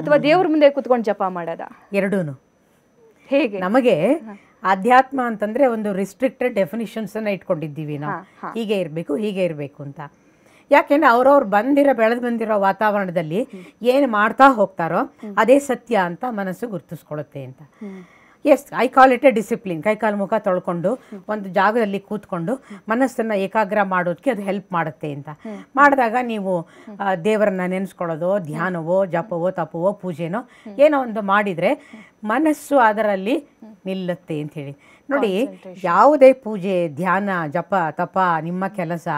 ಅಥವಾ ದೇವ್ರ ಮುಂದೆ ಕೂತ್ಕೊಂಡು ಜಪ ಮಾಡೋದ? ಎರಡೂನು. ಹೇಗೆ? ನಮಗೆ ಆಧ್ಯಾತ್ಮ ಅಂತಂದ್ರೆ ಒಂದು ರಿಸ್ಟ್ರಿಕ್ಟೆಡ್ ಡೆಫಿನಿಷನ್ಸ್ ಅನ್ನ ಇಟ್ಕೊಂಡಿದ್ದೀವಿ ನಾವು, ಹೀಗೆ ಇರಬೇಕು, ಹೀಗೆ ಇರಬೇಕು ಅಂತ. ಯಾಕೆಂದ್ರೆ ಅವ್ರವ್ರು ಬೆಳೆದು ಬಂದಿರೋ ವಾತಾವರಣದಲ್ಲಿ ಏನು ಮಾಡ್ತಾ ಹೋಗ್ತಾರೋ ಅದೇ ಸತ್ಯ ಅಂತ ಮನಸ್ಸು ಗುರುತಿಸ್ಕೊಳುತ್ತೆ ಅಂತ. Yes, I call it a discipline. ಕೈಕಾಲು ಮುಖ ತೊಳ್ಕೊಂಡು ಒಂದು ಜಾಗದಲ್ಲಿ ಕೂತ್ಕೊಂಡು ಮನಸ್ಸನ್ನು ಏಕಾಗ್ರ ಮಾಡೋದಕ್ಕೆ ಅದು ಹೆಲ್ಪ್ ಮಾಡುತ್ತೆ ಅಂತ. ಮಾಡಿದಾಗ ನೀವು ದೇವರನ್ನ ನೆನೆಸ್ಕೊಳ್ಳೋದು, ಧ್ಯಾನವೋ, ಜಪವೋ, ತಪವೋ, ಪೂಜೆನೋ ಏನೋ ಒಂದು ಮಾಡಿದರೆ ಮನಸ್ಸು ಅದರಲ್ಲಿ ನಿಲ್ಲುತ್ತೆ ಅಂತ ಹೇಳಿ. ನೋಡಿ, ಯಾವುದೇ ಪೂಜೆ, ಧ್ಯಾನ, ಜಪ, ತಪ, ನಿಮ್ಮ ಕೆಲಸ,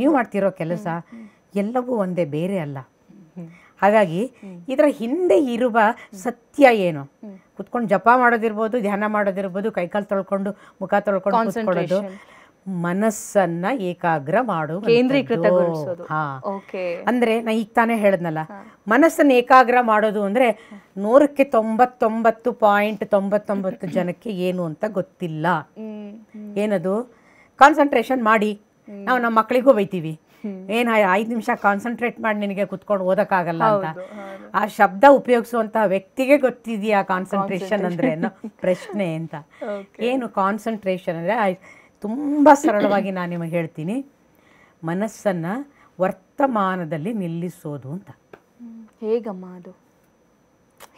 ನೀವು ಮಾಡ್ತಿರೋ ಕೆಲಸ ಎಲ್ಲವೂ ಒಂದೇ, ಬೇರೆ ಅಲ್ಲ. ಹಾಗಾಗಿ ಇದರ ಹಿಂದೆ ಇರುವ ಸತ್ಯ ಏನು? ಕುತ್ಕೊಂಡು ಜಪ ಮಾಡೋದಿರ್ಬೋದು, ಧ್ಯಾನ ಮಾಡೋದಿರ್ಬೋದು, ಕೈಕಾಲು ತೊಳ್ಕೊಂಡು ಮುಖ ತೊಳ್ಕೊಂಡು ಕೂತ್ಕೊಳ್ಳೋದು, ಮನಸ್ಸನ್ನ ಏಕಾಗ್ರ ಕೇಂದ್ರೀಕೃತಗೊಳಿಸೋದು. ಅಂದ್ರೆ ನಾ ಈಗ ತಾನೇ ಹೇಳದ್ನಲ್ಲ, ಮನಸ್ಸನ್ನ ಏಕಾಗ್ರ ಮಾಡೋದು ಅಂದ್ರೆ 100ಕ್ಕೆ 99.99 ಜನಕ್ಕೆ ಏನು ಅಂತ ಗೊತ್ತಿಲ್ಲ. ಏನದು? ಕಾನ್ಸಂಟ್ರೇಷನ್ ಮಾಡಿ. ನಾವು ನಮ್ಮ ಮಕ್ಕಳಿಗೂ ಬೈತೀವಿ, ಏನು 5 ನಿಮಿಷ ಕಾನ್ಸಂಟ್ರೇಟ್ ಮಾಡಿ ನಿನಗೆ ಕುತ್ಕೊಂಡು ಓದಕ್ಕಾಗಲ್ಲ ಅಂತ. ಆ ಶಬ್ದ ಉಪಯೋಗಿಸುವಂತಹ ವ್ಯಕ್ತಿಗೆ ಗೊತ್ತಿದೆಯಾ ಕಾನ್ಸಂಟ್ರೇಷನ್ ಅಂದ್ರೆ ಅನ್ನೋ ಪ್ರಶ್ನೆ ಅಂತ. ಏನು ಕಾನ್ಸಂಟ್ರೇಷನ್ ಅಂದ್ರೆ? ತುಂಬ ಸರಳವಾಗಿ ನಾನು ನಿಮಗೆ ಹೇಳ್ತೀನಿ, ಮನಸ್ಸನ್ನ ವರ್ತಮಾನದಲ್ಲಿ ನಿಲ್ಲಿಸೋದು ಅಂತ. ಹೇಗಮ್ಮ ಅದು?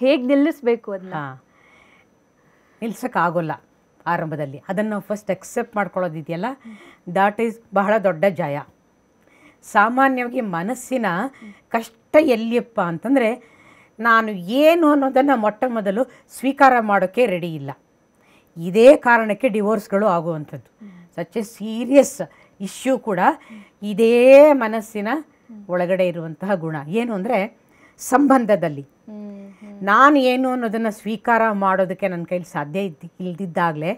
ಹೇಗೆ ನಿಲ್ಲಿಸ್ಬೇಕು? ಅದನ್ನ ನಿಲ್ಸಕ್ಕಾಗೋಲ್ಲ ಆರಂಭದಲ್ಲಿ. ಅದನ್ನು ನಾವು ಫಸ್ಟ್ ಅಕ್ಸೆಪ್ಟ್ ಮಾಡ್ಕೊಳ್ಳೋದಿದೆಯಲ್ಲ, ದಾಟ್ ಈಸ್ ಬಹಳ ದೊಡ್ಡ ಜಯ. ಸಾಮಾನ್ಯವಾಗಿ ಮನಸ್ಸಿನ ಕಷ್ಟ ಎಲ್ಲಿಯಪ್ಪ ಅಂತಂದರೆ, ನಾನು ಏನು ಅನ್ನೋದನ್ನು ಮೊಟ್ಟ ಮೊದಲು ಸ್ವೀಕಾರ ಮಾಡೋಕ್ಕೆ ರೆಡಿ ಇಲ್ಲ. ಇದೇ ಕಾರಣಕ್ಕೆ ಡಿವೋರ್ಸ್ಗಳು ಆಗುವಂಥದ್ದು. ಸಚ್ ಎ ಸೀರಿಯಸ್ ಇಶ್ಯೂ ಕೂಡ ಇದೇ ಮನಸ್ಸಿನ ಒಳಗಡೆ ಇರುವಂತಹ ಗುಣ. ಏನು ಅಂದರೆ, ಸಂಬಂಧದಲ್ಲಿ ನಾನು ಏನು ಅನ್ನೋದನ್ನು ಸ್ವೀಕಾರ ಮಾಡೋದಕ್ಕೆ ನನ್ನ ಕೈಲಿ ಸಾಧ್ಯ ಇಲ್ದಿದ್ದಾಗಲೇ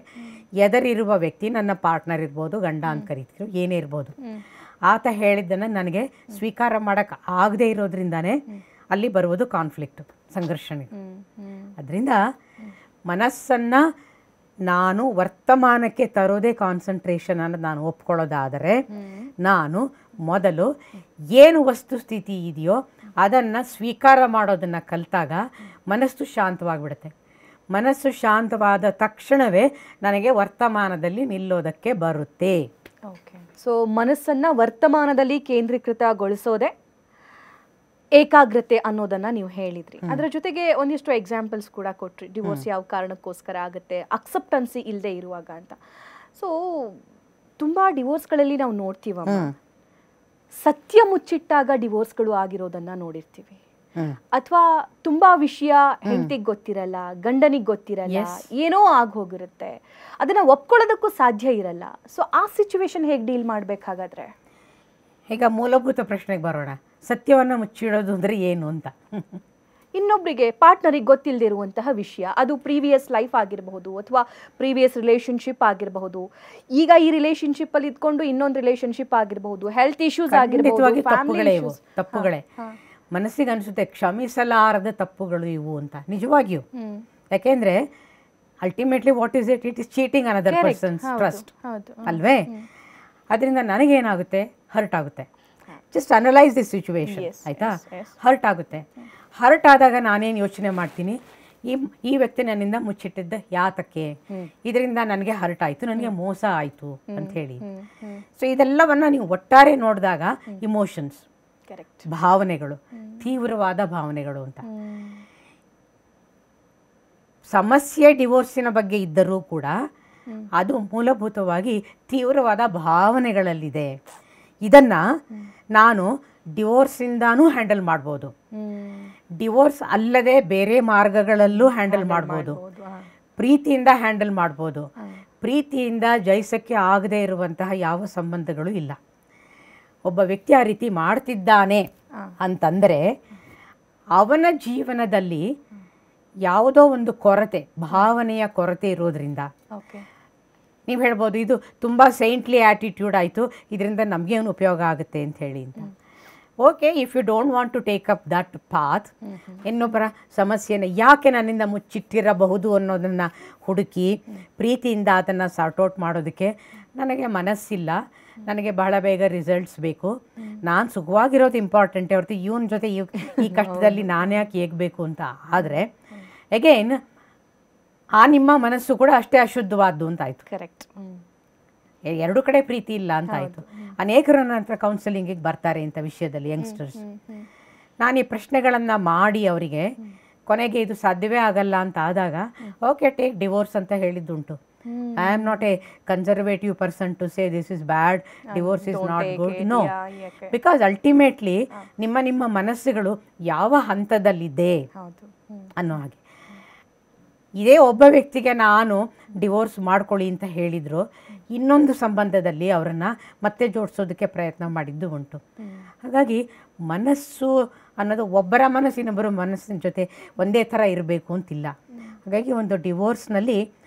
ಎದರಿರುವ ವ್ಯಕ್ತಿ, ನನ್ನ ಪಾರ್ಟ್ನರ್ ಇರ್ಬೋದು, ಗಂಡ ಅಂತ ಕರಿತೀರೋ, ಏನೇ ಇರ್ಬೋದು, ಆತ ಹೇಳಿದ್ದನ್ನು ನನಗೆ ಸ್ವೀಕಾರ ಮಾಡೋಕ್ಕೆ ಆಗದೆ ಇರೋದ್ರಿಂದಾನೇ ಅಲ್ಲಿ ಬರುವುದು ಕಾನ್ಫ್ಲಿಕ್ಟ್, ಸಂಘರ್ಷಣೆ. ಅದರಿಂದ ಮನಸ್ಸನ್ನು ನಾನು ವರ್ತಮಾನಕ್ಕೆ ತರೋದೇ ಕಾನ್ಸಂಟ್ರೇಷನ್ ಅನ್ನೋದು ನಾನು ಒಪ್ಕೊಳ್ಳೋದಾದರೆ, ನಾನು ಮೊದಲು ಏನು ವಸ್ತುಸ್ಥಿತಿ ಇದೆಯೋ ಅದನ್ನು ಸ್ವೀಕಾರ ಮಾಡೋದನ್ನು ಕಲಿತಾಗ ಮನಸ್ಸು ಶಾಂತವಾಗಿಬಿಡುತ್ತೆ. ಮನಸ್ಸು ಶಾಂತವಾದ ತಕ್ಷಣವೇ ನನಗೆ ವರ್ತಮಾನದಲ್ಲಿ ನಿಲ್ಲೋದಕ್ಕೆ ಬರುತ್ತೆ. ಓಕೆ, ಸೊ ಮನಸ್ಸನ್ನು ವರ್ತಮಾನದಲ್ಲಿ ಕೇಂದ್ರೀಕೃತಗೊಳಿಸೋದೆ ಏಕಾಗ್ರತೆ ಅನ್ನೋದನ್ನು ನೀವು ಹೇಳಿದ್ರಿ. ಅದರ ಜೊತೆಗೆ ಒಂದಿಷ್ಟು ಎಕ್ಸಾಂಪಲ್ಸ್ ಕೂಡ ಕೊಟ್ರಿ, ಡಿವೋರ್ಸ್ ಯಾವ ಕಾರಣಕ್ಕೋಸ್ಕರ ಆಗುತ್ತೆ, ಅಕ್ಸೆಪ್ಟೆನ್ಸಿ ಇಲ್ಲದೆ ಇರುವಾಗ ಅಂತ. ಸೊ ತುಂಬ ಡಿವೋರ್ಸ್ಗಳಲ್ಲಿ ನಾವು ನೋಡ್ತೀವಮ್ಮ, ಸತ್ಯ ಮುಚ್ಚಿಟ್ಟಾಗ ಡಿವೋರ್ಸ್ಗಳು ಆಗಿರೋದನ್ನು ನೋಡಿರ್ತೀವಿ. ಅಥವಾ ತುಂಬಾ ವಿಷಯ ಹೆಂಡತಿಗೆ ಗೊತ್ತಿರಲ್ಲ, ಗಂಡನಿಗೆ ಗೊತ್ತಿರಲ್ಲ, ಏನೋ ಆಗೋಗಿರುತ್ತೆ, ಅದನ್ನ ಒಪ್ಕೊಳ್ಳೋದಕ್ಕೂ ಸಾಧ್ಯ ಇರಲ್ಲ. ಸೊ ಆ ಸಿಚುವೇಶನ್ ಹೇಗೆ ಡೀಲ್ ಮಾಡ್ಬೇಕಾಗಾದ್ರೆ? ಈಗ ಮೂಲಭೂತ ಪ್ರಶ್ನೆಗೆ ಬರೋಣ, ಸತ್ಯವನ್ನು ಮುಚ್ಚಿಡೋದು ಅಂದರೆ ಏನು ಅಂತ. ಇನ್ನೊಬ್ಬರಿಗೆ ಪಾರ್ಟ್ನರಿಗೆ ಗೊತ್ತಿಲ್ಲದಿರುವಂತಹ ವಿಷಯ, ಅದು ಪ್ರೀವಿಯಸ್ ಲೈಫ್ ಆಗಿರಬಹುದು ಅಥವಾ ಪ್ರೀವಿಯಸ್ ರಿಲೇಶನ್ಶಿಪ್ ಆಗಿರಬಹುದು, ಈಗ ಈ ರಿಲೇಶನ್ಶಿಪ್ ಅಲ್ಲಿ ಇದ್ಕೊಂಡು ಇನ್ನೊಂದು ರಿಲೇಶನ್ಶಿಪ್ ಆಗಿರಬಹುದು, ಹೆಲ್ತ್ ಇಶ್ಯೂಸ್ ಆಗಿರಬಹುದು, ತಪ್ಪುಗಳೇ. ಮನಸ್ಸಿಗೆ ಅನಿಸುತ್ತೆ ಕ್ಷಮಿಸಲಾರದ ತಪ್ಪುಗಳು ಇವು ಅಂತ, ನಿಜವಾಗಿಯೂ. ಯಾಕೆಂದ್ರೆ ultimately what is it is cheating another persons trust ಅಲ್ವೇ? ಅದರಿಂದ ನನಗೇನಾಗುತ್ತೆ, ಹರ್ಟ್ ಆಗುತ್ತೆ. ಜಸ್ಟ್ ಅನಲೈಸ್ ದಿ ಸಿಚುವೇಶನ್, ಆಯ್ತಾ? ಹರ್ಟ್ ಆಗುತ್ತೆ. ಹರ್ಟ್ ಆದಾಗ ನಾನೇನು ಯೋಚನೆ ಮಾಡ್ತೀನಿ, ಈ ವ್ಯಕ್ತಿ ನನ್ನಿಂದ ಮುಚ್ಚಿಟ್ಟಿದ್ದ ಯಾತಕ್ಕೆ, ಇದರಿಂದ ನನಗೆ ಹರ್ಟ್ ಆಯಿತು, ನನಗೆ ಮೋಸ ಆಯಿತು ಅಂತ ಹೇಳಿ. ಸೊ ಇದೆಲ್ಲವನ್ನ ನೀವು ಒಟ್ಟಾರೆ ನೋಡಿದಾಗ ಇಮೋಷನ್ಸ್, ಭಾವನೆಗಳು, ತೀವ್ರವಾದ ಭಾವನೆಗಳು ಅಂತ. ಸಮಸ್ಯೆ ಡಿವೋರ್ಸಿನ ಬಗ್ಗೆ ಇದ್ದರೂ ಕೂಡ ಅದು ಮೂಲಭೂತವಾಗಿ ತೀವ್ರವಾದ ಭಾವನೆಗಳಲ್ಲಿದೆ. ಇದನ್ನ ನಾನು ಡಿವೋರ್ಸಿಂದಾನೂ ಹ್ಯಾಂಡಲ್ ಮಾಡ್ಬೋದು, ಡಿವೋರ್ಸ್ ಅಲ್ಲದೆ ಬೇರೆ ಮಾರ್ಗಗಳಲ್ಲೂ ಹ್ಯಾಂಡಲ್ ಮಾಡ್ಬೋದು, ಪ್ರೀತಿಯಿಂದ ಹ್ಯಾಂಡಲ್ ಮಾಡ್ಬೋದು. ಪ್ರೀತಿಯಿಂದ ಜಯಿಸಕ್ಕೆ ಆಗದೇ ಇರುವಂತಹ ಯಾವ ಸಂಬಂಧಗಳು ಇಲ್ಲ. ಒಬ್ಬ ವ್ಯಕ್ತಿ ಆ ರೀತಿ ಮಾಡ್ತಿದ್ದಾನೆ ಅಂತಂದರೆ ಅವನ ಜೀವನದಲ್ಲಿ ಯಾವುದೋ ಒಂದು ಕೊರತೆ, ಭಾವನೆಯ ಕೊರತೆ ಇರೋದ್ರಿಂದ ನೀವು ಹೇಳ್ಬೋದು ಇದು ತುಂಬ ಸೈಂಟ್ಲಿ ಆ್ಯಟಿಟ್ಯೂಡ್ ಆಯಿತು, ಇದರಿಂದ ನಮಗೇನು ಉಪಯೋಗ ಆಗುತ್ತೆ ಅಂತ ಹೇಳಿ ಅಂತ. Okay, if you don't want to take up that path, ಇನ್ನೊಬ್ಬರ ಸಮಸ್ಯೆನ ಯಾಕೆ ನನ್ನಿಂದ ಮುಚ್ಚಿಟ್ಟಿರಬಹುದು ಅನ್ನೋದನ್ನು ಹುಡುಕಿ ಪ್ರೀತಿಯಿಂದ ಅದನ್ನು ಸಾರ್ಟ್ ಔಟ್ ಮಾಡೋದಕ್ಕೆ ನನಗೆ ಮನಸ್ಸಿಲ್ಲ, ನನಗೆ ಬಹಳ ಬೇಗ ರಿಸಲ್ಟ್ಸ್ ಬೇಕು, ನಾನು ಸುಖವಾಗಿರೋದು ಇಂಪಾರ್ಟೆಂಟೇ ಹೊರತು ಇವನ ಜೊತೆ ಈ ಕಷ್ಟದಲ್ಲಿ ನಾನು ಯಾಕೆ ಹೇಗಬೇಕು ಅಂತ. ಆದರೆ ಅಗೇನ್ ಆ ನಿಮ್ಮ ಮನಸ್ಸು ಕೂಡ ಅಷ್ಟೇ ಅಶುದ್ಧವಾದ್ದು ಅಂತ ಆಯಿತು. ಕರೆಕ್ಟ್. ಎರಡು ಕಡೆ ಪ್ರೀತಿ ಇಲ್ಲ ಅಂತ ಆಯಿತು. ಅನೇಕರು ನಂತರ ಕೌನ್ಸಿಲಿಂಗಿಗೆ ಬರ್ತಾರೆ ಇಂಥ ವಿಷಯದಲ್ಲಿ ಯಂಗ್ಸ್ಟರ್ಸ್. ನಾನು ಈ ಪ್ರಶ್ನೆಗಳನ್ನು ಮಾಡಿ ಅವರಿಗೆ ಕೊನೆಗೆ ಇದು ಸಾಧ್ಯವೇ ಆಗಲ್ಲ ಅಂತ ಆದಾಗ ಓಕೆ ಟೇಕ್ ಡಿವೋರ್ಸ್ ಅಂತ ಹೇಳಿದ್ದುಂಟು. I am not a conservative person to say this is bad, divorce is not good. No, because ultimately ನಿಮ್ಮ ಮನಸ್ಸುಗಳು ಯಾವ ಹಂತದಲ್ಲಿದೆ ಅನ್ನೋ ಹಾಗೆ. ಇದೇ ಒಬ್ಬ ವ್ಯಕ್ತಿಗೆ ನಾನು ಡಿವೋರ್ಸ್ ಮಾಡ್ಕೊಳ್ಳಿ ಅಂತ ಹೇಳಿದ್ರು, ಇನ್ನೊಂದು ಸಂಬಂಧದಲ್ಲಿ ಅವರನ್ನು ಮತ್ತೆ ಜೋಡಿಸೋದಕ್ಕೆ ಪ್ರಯತ್ನ ಮಾಡಿದ್ದು ಉಂಟು. ಹಾಗಾಗಿ ಮನಸ್ಸು ಅನ್ನೋದು ಒಬ್ಬರ ಮನಸ್ಸು ಇನ್ನೊಬ್ಬರ ಮನಸ್ಸಿನ ಜೊತೆ ಒಂದೇ ಥರ ಇರಬೇಕು ಅಂತಿಲ್ಲ. ಹಾಗಾಗಿ ಒಂದು ಡಿವೋರ್ಸ್ನಲ್ಲಿ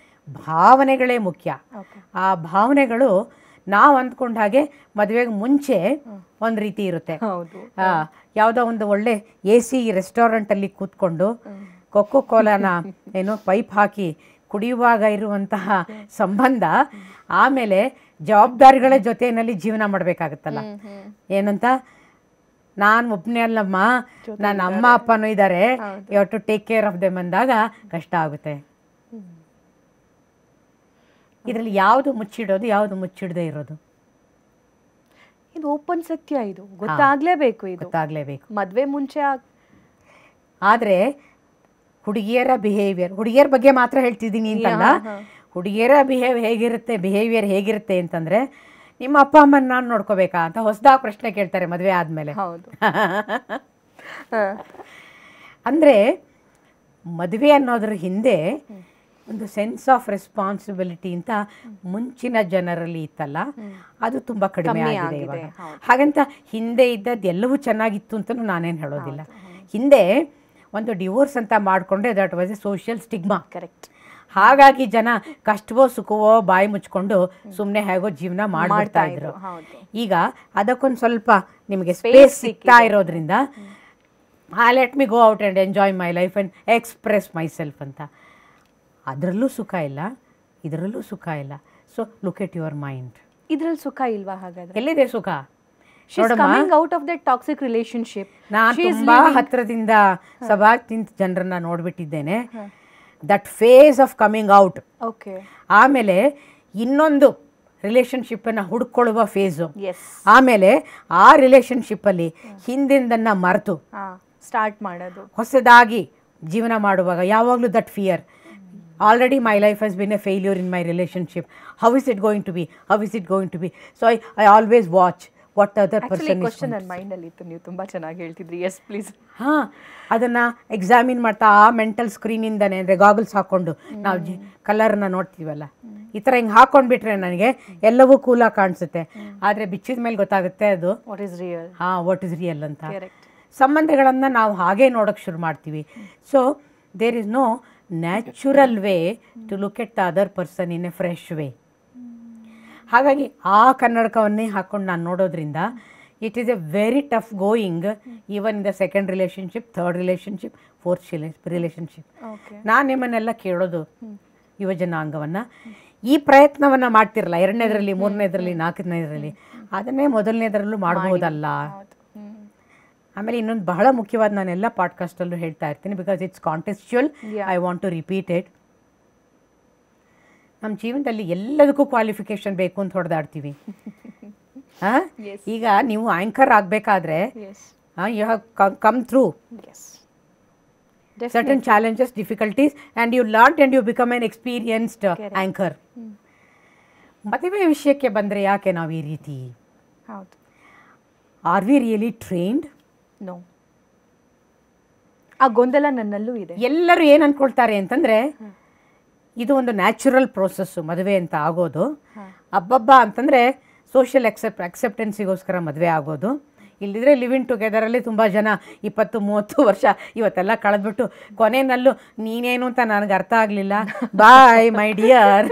ಭಾವನೆಗಳೇ ಮುಖ್ಯ. ಆ ಭಾವನೆಗಳು ನಾವು ಅಂದ್ಕೊಂಡ ಹಾಗೆ ಮದುವೆಗೆ ಮುಂಚೆ ಒಂದು ರೀತಿ ಇರುತ್ತೆ. ಯಾವುದೋ ಒಂದು ಒಳ್ಳೆ AC ರೆಸ್ಟೋರೆಂಟಲ್ಲಿ ಕೂತ್ಕೊಂಡು ಕೊಕ್ಕೋ ಕೋಲಾನ ಪೈಪ್ ಹಾಕಿ ಕುಡಿಯುವಾಗ ಇರುವಂತಹ ಸಂಬಂಧ ಆಮೇಲೆ ಜವಾಬ್ದಾರಿಗಳ ಜೊತೆಯಲ್ಲಿ ಜೀವನ ಮಾಡಬೇಕಾಗುತ್ತಲ್ಲ. ಏನಂತ, ನಾನು ಒಬ್ಬನೇ ಅಲ್ಲಮ್ಮ, ನನ್ನ ಅಮ್ಮ ಅಪ್ಪನೂ ಇದ್ದಾರೆ, you have to take care of them ಅಂದಾಗ ಕಷ್ಟ ಆಗುತ್ತೆ. ಇದರಲ್ಲಿ ಯಾವುದು ಮುಚ್ಚಿಡೋದು, ಯಾವುದು ಮುಚ್ಚಿಡದೇ ಇರೋದು, ಇದು ಓಪನ್ ಸತ್ಯ. ಇದು ಗೊತ್ತಾಗ್ಲೇಬೇಕು, ಇದು ಗೊತ್ತಾಗ್ಲೇಬೇಕು ಮದ್ವೆ ಮುಂಚೆ. ಆದರೆ ಹುಡುಗಿಯರ ಹುಡುಗಿಯರ ಬಗ್ಗೆ ಮಾತ್ರ ಹೇಳ್ತಿದ್ದೀನಿ ಅಂತಲ್ಲ, ಹುಡುಗಿಯರ ಬಿಹೇವಿಯರ್ ಹೇಗಿರುತ್ತೆ ಅಂತಂದ್ರೆ, ನಿಮ್ಮ ಅಪ್ಪ ಅಮ್ಮನ ನಾನು ನೋಡ್ಕೋಬೇಕಾ ಅಂತ ಹೊಸದಾಗಿ ಪ್ರಶ್ನೆ ಕೇಳ್ತಾರೆ ಮದುವೆ ಆದಮೇಲೆ. ಅಂದರೆ ಮದುವೆ ಅನ್ನೋದ್ರ ಹಿಂದೆ ಒಂದು ಸೆನ್ಸ್ ಆಫ್ ರೆಸ್ಪಾನ್ಸಿಬಿಲಿಟಿ ಅಂತ ಮುಂಚಿನ ಜನರಲ್ಲಿ ಇತ್ತಲ್ಲ, ಅದು ತುಂಬ ಕಡಿಮೆ ಆಗಿದೆ ಇವಾಗ. ಹಾಗಂತ ಹಿಂದೆ ಇದ್ದದ್ದು ಎಲ್ಲವೂ ಚೆನ್ನಾಗಿತ್ತು ಅಂತಲೂ ನಾನೇನು ಹೇಳೋದಿಲ್ಲ. ಹಿಂದೆ ಒಂದು ಡಿವೋರ್ಸ್ ಅಂತ ಮಾಡಿಕೊಂಡ್ರೆ that was A social stigma. Correct. ಹಾಗಾಗಿ ಜನ ಕಷ್ಟವೋ ಸುಖವೋ ಬಾಯಿ ಮುಚ್ಕೊಂಡು ಸುಮ್ಮನೆ ಹೇಗೋ ಜೀವನ ಮಾಡ್ಬಿಡ್ತಾ ಇದ್ರು. ಈಗ ಅದಕ್ಕೊಂದು ಸ್ವಲ್ಪ ನಿಮಗೆ ಸ್ಪೇಸ್ ಸಿಗ್ತಾ ಇರೋದ್ರಿಂದ let me go out and enjoy my life and express myself ಅಂತ. ಅದರಲ್ಲೂ ಸುಖ ಇಲ್ಲ, ಇದರಲ್ಲೂ ಸುಖ ಇಲ್ಲ. So look at your mind. ಇದರಲ್ಲಿ ಸುಖ ಇಲ್ವಾ ಹಾಗಾದ್ರೆ? ಎಲ್ಲಿದೆ ಸುಖ? Out of that toxic relationship. ನಾನು ತುಂಬಾ ಹತ್ತಿರದಿಂದ ಸಬಾರ್ಡಿನೇಟ್ ಜನರನ್ನ ನೋಡ್ಬಿಟ್ಟಿದ್ದೇನೆ. That phase of coming out, ಆಮೇಲೆ ಇನ್ನೊಂದು ರಿಲೇಶನ್ಶಿಪ್ಪನ್ನು ಹುಡ್ಕೊಳ್ಳುವ ಫೇಸು, ಆಮೇಲೆ ಆ ರಿಲೇಶನ್ಶಿಪ್ಪಲ್ಲಿ ಹಿಂದಿಂದನ್ನು ಮರೆತು ಸ್ಟಾರ್ಟ್ ಮಾಡೋದು, ಹೊಸದಾಗಿ ಜೀವನ ಮಾಡುವಾಗ ಯಾವಾಗಲೂ that fear. Already my life has been a failure in my relationship. How is it going to be? How is it going to be? So I always watch what the other person is. Question ನನ್ನ mind ಅಲ್ಲಿ ಇತ್ತು, ನೀವು ತುಂಬಾ ಚೆನ್ನಾಗಿ ಹೇಳ್ತಿದ್ರಿ. Yes please. ಅದನ್ನ examine ಮಾಡ್ತಾ ಆ ಮೆಂಟಲ್ ಸ್ಕ್ರೀನ್ ಇಂದಾನೆ, ಅಂದರೆ ಗಾಗಲ್ಸ್ ಹಾಕೊಂಡು ನಾವು ಕಲರ್ನ ನೋಡ್ತೀವಲ್ಲ, ಈ ಥರ ಹಿಂಗೆ ಹಾಕೊಂಡ್ಬಿಟ್ರೆ ನನಗೆ ಎಲ್ಲವೂ ಕೂಲಾಗಿ ಕಾಣಿಸುತ್ತೆ. ಆದರೆ ಬಿಚ್ಚಿದ ಮೇಲೆ ಗೊತ್ತಾಗುತ್ತೆ ಅದು ವಾಟ್ ಇಸ್ ರಿಯಲ್ ಅಂತ. ಸಂಬಂಧಗಳನ್ನು ನಾವು ಹಾಗೆ ನೋಡೋಕ್ಕೆ ಶುರು ಮಾಡ್ತೀವಿ. So there is no natural way to look at the other person in a fresh way. ಹಾಗಾಗಿ ಆ ಕನ್ನಡಕವನ್ನೇ ಹಾಕ್ಕೊಂಡು ನಾನು ನೋಡೋದ್ರಿಂದ it is a very tough going even in the second relationship, third relationship, fourth relationship. ನಾನು ನಿಮ್ಮನ್ನೆಲ್ಲ ಕೇಳೋದು ಯುವಜನಾಂಗವನ್ನು, ಈ ಪ್ರಯತ್ನವನ್ನು ಮಾಡ್ತಿರಲ್ಲ 2ನೇದರಲ್ಲಿ, 3ನೇದರಲ್ಲಿ, 4ನೇದರಲ್ಲಿ, ಅದನ್ನೇ ಮೊದಲನೇದರಲ್ಲೂ ಮಾಡ್ಬೋದಲ್ಲ. ಆಮೇಲೆ ಇನ್ನೊಂದು ಬಹಳ ಮುಖ್ಯವಾದ, ನಾನೆಲ್ಲ ಪಾಡ್ಕಾಸ್ಟಲ್ಲೂ ಹೇಳ್ತಾ ಇರ್ತೀನಿ, because it's contextual, I want to repeat it. ನಮ್ಮ ಜೀವನದಲ್ಲಿ ಎಲ್ಲದಕ್ಕೂ ಕ್ವಾಲಿಫಿಕೇಶನ್ ಬೇಕು ಅಂತ ಹೊಡೆದಾಡ್ತೀವಿ. ಈಗ ನೀವು ಆ್ಯಂಕರ್ ಆಗಬೇಕಾದ್ರೆ you have come through certain challenges, difficulties, and you learned and you become an experienced anchor. ಮದುವೆ ವಿಷಯಕ್ಕೆ ಬಂದರೆ ಯಾಕೆ ನಾವು ಈ ರೀತಿ? ಹೌದು. Are we really trained? No. ಆ ಗೊಂದಲ ನನ್ನಲ್ಲೂ ಇದೆ. ಎಲ್ಲರೂ ಏನು ಅಂದ್ಕೊಳ್ತಾರೆ ಅಂತಂದರೆ, ಇದು ಒಂದು ನ್ಯಾಚುರಲ್ ಪ್ರೋಸೆಸ್ಸು ಮದುವೆ ಅಂತ ಆಗೋದು. ಹಬ್ಬಬ್ಬ ಅಂತಂದರೆ ಸೋಷಿಯಲ್ ಅಕ್ಸೆಪ್ಟೆನ್ಸಿಗೋಸ್ಕರ ಮದುವೆ ಆಗೋದು. ಇಲ್ಲಿದ್ರೆ ಲಿವ್ ಇನ್ ಟುಗೆದರಲ್ಲಿ ತುಂಬ ಜನ 20-30 ವರ್ಷ ಇವತ್ತೆಲ್ಲ ಕಳೆದ್ಬಿಟ್ಟು ಕೊನೆಯಲ್ಲೂ ನೀನೇನು ಅಂತ ನನಗೆ ಅರ್ಥ ಆಗಲಿಲ್ಲ, boy my dear,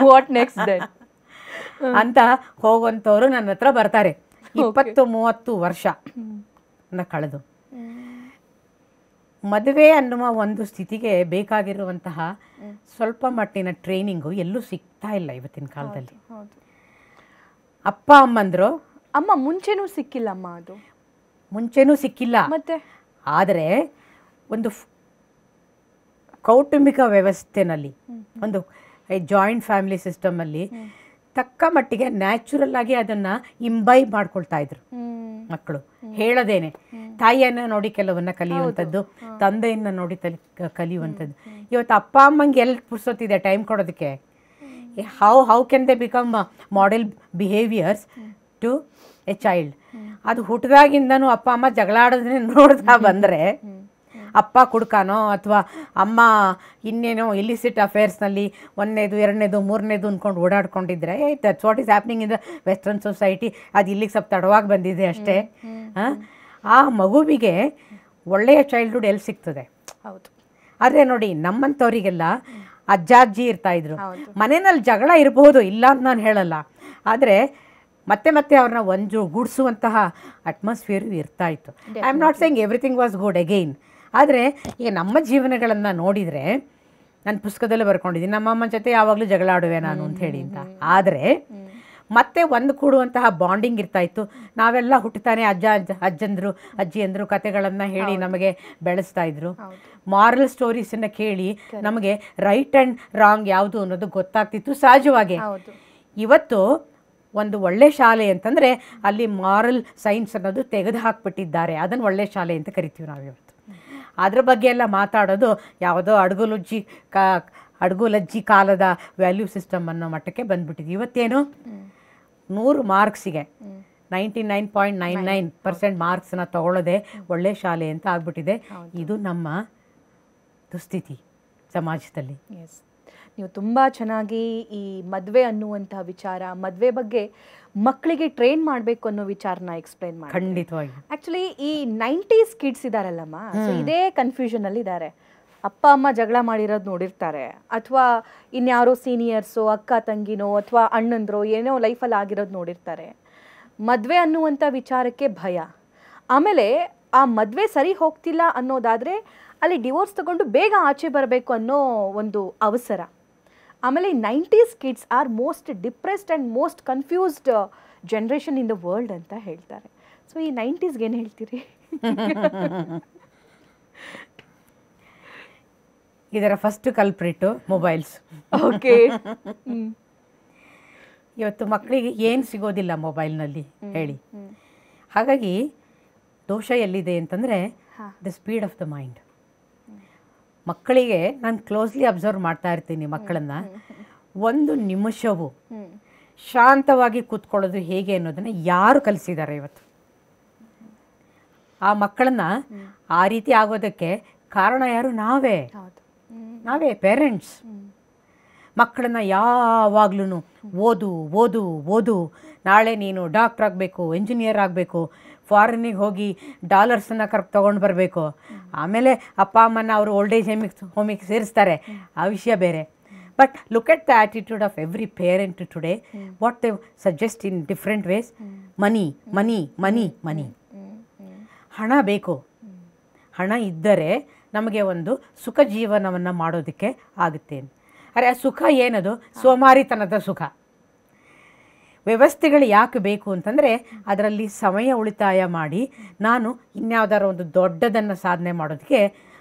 what next then ಅಂತ ಹೋಗುವಂಥವ್ರು ನನ್ನ ಹತ್ರ ಬರ್ತಾರೆ. 20-30 ವರ್ಷ ಕಳೆದು ಮದುವೆ ಅನ್ನುವ ಒಂದು ಸ್ಥಿತಿಗೆ ಬೇಕಾಗಿರುವಂತಹ ಸ್ವಲ್ಪ ಮಟ್ಟಿನ ಟ್ರೈನಿಂಗು ಎಲ್ಲೂ ಸಿಗ್ತಾ ಇಲ್ಲ ಇವತ್ತಿನ ಕಾಲದಲ್ಲಿ. ಅಪ್ಪ ಅಮ್ಮಂದ್ರು, ಅಮ್ಮ ಮುಂಚೆನೂ ಸಿಕ್ಕಿಲ್ಲಮ್ಮ, ಅದು ಮುಂಚೆನೂ ಸಿಕ್ಕಿಲ್ಲ. ಮತ್ತೆ ಆದರೆ ಒಂದು ಕೌಟುಂಬಿಕ ವ್ಯವಸ್ಥೆನಲ್ಲಿ, ಒಂದು ಜಾಯಿಂಟ್ ಫ್ಯಾಮಿಲಿ ಸಿಸ್ಟಮಲ್ಲಿ ತಕ್ಕ ಮಟ್ಟಿಗೆ ನ್ಯಾಚುರಲ್ ಆಗಿ ಅದನ್ನು ಇಂಬೈಬ್ ಮಾಡ್ಕೊಳ್ತಾ ಇದ್ರು ಮಕ್ಕಳು. ಹೇಳದೇನೆ ತಾಯಿಯನ್ನು ನೋಡಿ ಕೆಲವನ್ನ ಕಲಿಯುವಂಥದ್ದು, ತಂದೆಯನ್ನು ನೋಡಿ ಕಲಿಯುವಂಥದ್ದು. ಇವತ್ತು ಅಪ್ಪ ಅಮ್ಮಂಗೆ ಎಲ್ಲಿ ಪುರ್ಸೊತ್ತಿದೆ ಟೈಮ್ ಕೊಡೋದಕ್ಕೆ? How can they become model behaviours to a child? ಅದು ಹುಟ್ಟಿದಾಗಿಂದನೂ ಅಪ್ಪ ಅಮ್ಮ ಜಗಳಾಡೋದನ್ನೇ ನೋಡ್ತಾ ಬಂದರೆ, ಅಪ್ಪ ಕುಡ್ಕಾನೋ ಅಥವಾ ಅಮ್ಮ ಇನ್ನೇನೋ ಇಲಿಸಿಟ್ ಅಫೇರ್ಸ್ನಲ್ಲಿ 1ನೇದು 2ನೇದು 3ನೇದು ಅಂದ್ಕೊಂಡು ಓಡಾಡ್ಕೊಂಡಿದ್ರೆ, that's what is happening in the western society. ಅದು ಇಲ್ಲಿಗೆ ಸ್ವಲ್ಪ ತಡವಾಗಿ ಬಂದಿದೆ ಅಷ್ಟೇ. ಆ ಮಗುವಿಗೆ ಒಳ್ಳೆಯ ಚೈಲ್ಡ್ಹುಡ್ ಎಲ್ಲಿ ಸಿಗ್ತದೆ? ಹೌದು. ಆದರೆ ನೋಡಿ, ನಮ್ಮಂಥವರಿಗೆಲ್ಲ ಅಜ್ಜ ಅಜ್ಜಿ ಇರ್ತಾಯಿದ್ರು. ಮನೆಯಲ್ಲಿ ಜಗಳ ಇರಬಹುದು, ಇಲ್ಲ ಅಂತ ನಾನು ಹೇಳಲ್ಲ, ಆದರೆ ಮತ್ತೆ ಮತ್ತೆ ಅವ್ರನ್ನ ಗೂಡಿಸುವಂತಹ ಅಟ್ಮಾಸ್ಫಿಯರು ಇರ್ತಾಯಿತ್ತು. I am not saying everything was good again. ಆದರೆ ಈಗ ನಮ್ಮ ಜೀವನಗಳನ್ನು ನೋಡಿದರೆ, ನಾನು ಪುಸ್ತಕದಲ್ಲೇ ಬರ್ಕೊಂಡಿದ್ದೀನಿ, ನಮ್ಮಮ್ಮ ಜೊತೆ ಯಾವಾಗಲೂ ಜಗಳ ಆಡುವೆ ನಾನು ಅಂತ ಹೇಳಿ ಅಂತ. ಆದರೆ ಮತ್ತೆ ಒಂದು ಕೂಡುವಂತಹ ಬಾಂಡಿಂಗ್ ಇರ್ತಾಯಿತ್ತು. ನಾವೆಲ್ಲ ಹುಟ್ಟುತ್ತಾನೆ ಅಜ್ಜಂದರು ಅಜ್ಜಿಯಂದರು ಕತೆಗಳನ್ನು ಹೇಳಿ ನಮಗೆ ಬೆಳೆಸ್ತಾ ಇದ್ರು. ಮಾರಲ್ ಸ್ಟೋರೀಸನ್ನು ಕೇಳಿ ನಮಗೆ ರೈಟ್ ಆ್ಯಂಡ್ ರಾಂಗ್ ಯಾವುದು ಅನ್ನೋದು ಗೊತ್ತಾಗ್ತಿತ್ತು ಸಹಜವಾಗಿ. ಇವತ್ತು ಒಂದು ಒಳ್ಳೆ ಶಾಲೆ ಅಂತಂದರೆ ಅಲ್ಲಿ ಮಾರಲ್ ಸೈನ್ಸ್ ಅನ್ನೋದು ತೆಗೆದು ಹಾಕ್ಬಿಟ್ಟಿದ್ದಾರೆ. ಅದನ್ನು ಒಳ್ಳೆ ಶಾಲೆ ಅಂತ ಕರಿತೀವಿ ನಾವು ಇವತ್ತು. ಅದ್ರ ಬಗ್ಗೆ ಎಲ್ಲ ಮಾತಾಡೋದು ಯಾವುದೋ ಅಡ್ಗುಲಜ್ಜಿ ಕಾಲದ ವ್ಯಾಲ್ಯೂ ಸಿಸ್ಟಮ್ ಅನ್ನೋ ಮಟ್ಟಕ್ಕೆ ಬಂದ್ಬಿಟ್ಟಿದೆ. ಇವತ್ತೇನು 100 ಮಾರ್ಕ್ಸಿಗೆ 99.99% ಮಾರ್ಕ್ಸನ್ನ ತಗೊಳ್ಳೋದೆ ಒಳ್ಳೆ ಶಾಲೆ ಅಂತ ಆಗ್ಬಿಟ್ಟಿದೆ. ಇದು ನಮ್ಮ ದುಸ್ಥಿತಿ ಸಮಾಜದಲ್ಲಿ. ಎಸ್, ನೀವು ತುಂಬ ಚೆನ್ನಾಗಿ ಈ ಮದುವೆ ಅನ್ನುವಂಥ ವಿಚಾರ, ಮದುವೆ ಬಗ್ಗೆ ಮಕ್ಕಳಿಗೆ ಟ್ರೈನ್ ಮಾಡಬೇಕು ಅನ್ನೋ ವಿಚಾರನ ಎಕ್ಸ್ಪ್ಲೈನ್ ಮಾಡಿ. ಖಂಡಿತವಾಗಿ. ಆ್ಯಕ್ಚುಲಿ ಈ 90s ಕಿಡ್ಸ್ ಇದ್ದಾರಲ್ಲಮ್ಮ, ಸೊ ಇದೇ ಕನ್ಫ್ಯೂಷನಲ್ಲಿ ಇದ್ದಾರೆ. ಅಪ್ಪ ಅಮ್ಮ ಜಗಳ ಮಾಡಿರೋದು ನೋಡಿರ್ತಾರೆ, ಅಥವಾ ಇನ್ಯಾರೋ ಸೀನಿಯರ್ಸೋ ಅಕ್ಕ ತಂಗಿನೋ ಅಥವಾ ಅಣ್ಣಂದ್ರೋ ಏನೋ ಲೈಫಲ್ಲಿ ಆಗಿರೋದು ನೋಡಿರ್ತಾರೆ. ಮದುವೆ ಅನ್ನುವಂಥ ವಿಚಾರಕ್ಕೆ ಭಯ. ಆಮೇಲೆ ಆ ಮದುವೆ ಸರಿ ಹೋಗ್ತಿಲ್ಲ ಅನ್ನೋದಾದರೆ ಅಲ್ಲಿ ಡಿವೋರ್ಸ್ ತಗೊಂಡು ಬೇಗ ಆಚೆ ಬರಬೇಕು ಅನ್ನೋ ಒಂದು ಅವಸರ. ಆಮೇಲೆ 90s kids R most depressed and most confused generation in the world ಅಂತ ಹೇಳ್ತಾರೆ. ಸೊ ಈ 90ಸ್ಗೆ ಏನು ಹೇಳ್ತೀರಿ? ಇದರ ಫಸ್ಟ್ ಕಲ್ಪ್ರಿಟ್ಟು ಮೊಬೈಲ್ಸ್. ಓಕೆ. ಇವತ್ತು ಮಕ್ಕಳಿಗೆ ಏನು ಸಿಗೋದಿಲ್ಲ ಮೊಬೈಲ್ನಲ್ಲಿ ಹೇಳಿ. ಹಾಗಾಗಿ ದೋಷ ಎಲ್ಲಿದೆ ಅಂತಂದರೆ the speed of the mind. ಮಕ್ಕಳಿಗೆ ನಾನು ಕ್ಲೋಸ್ಲಿ ಅಬ್ಸರ್ವ್ ಮಾಡ್ತಾ ಇರ್ತೀನಿ ಮಕ್ಕಳನ್ನು. ಒಂದು ನಿಮಿಷವು ಶಾಂತವಾಗಿ ಕೂತ್ಕೊಳ್ಳೋದು ಹೇಗೆ ಅನ್ನೋದನ್ನು ಯಾರು ಕಲಿಸಿದ್ದಾರೆ ಇವತ್ತು? ಆ ಮಕ್ಕಳನ್ನ ಆ ರೀತಿ ಆಗೋದಕ್ಕೆ ಕಾರಣ ಯಾರು? ನಾವೇ ಪೇರೆಂಟ್ಸ್. ಮಕ್ಕಳನ್ನ ಯಾವಾಗ್ಲೂ ಓದು ಓದು ಓದು, ನಾಳೆ ನೀನು ಡಾಕ್ಟ್ರ್ ಆಗಬೇಕು, ಇಂಜಿನಿಯರ್ ಆಗಬೇಕು, ಫಾರಿನಿಗೆ ಹೋಗಿ ಡಾಲರ್ಸನ್ನು ತೊಗೊಂಡು ಬರಬೇಕು, ಆಮೇಲೆ ಅಪ್ಪ ಅಮ್ಮನ ಅವರು ಓಲ್ಡ್ ಏಜ್ ಹೋಮಿಗೆ ಸೇರಿಸ್ತಾರೆ, ಆ ವಿಷಯ ಬೇರೆ. But look at the attitude of every parent today, what they suggest in different ways. Money money money money, ಹಣ ಬೇಕು. ಹಣ ಇದ್ದರೆ ನಮಗೆ ಒಂದು ಸುಖ ಜೀವನವನ್ನು ಮಾಡೋದಕ್ಕೆ ಆಗುತ್ತೆ. ಅರೆ ಆ ಸುಖ ಏನದು? ಸೋಮಾರಿತನದ ಸುಖ. ವ್ಯವಸ್ಥೆಗಳು ಯಾಕೆ ಬೇಕು ಅಂತಂದರೆ ಅದರಲ್ಲಿ ಸಮಯ ಉಳಿತಾಯ ಮಾಡಿ ನಾನು ಇನ್ಯಾವುದಾರ ಒಂದು ದೊಡ್ಡದನ್ನು ಸಾಧನೆ ಮಾಡೋದಕ್ಕೆ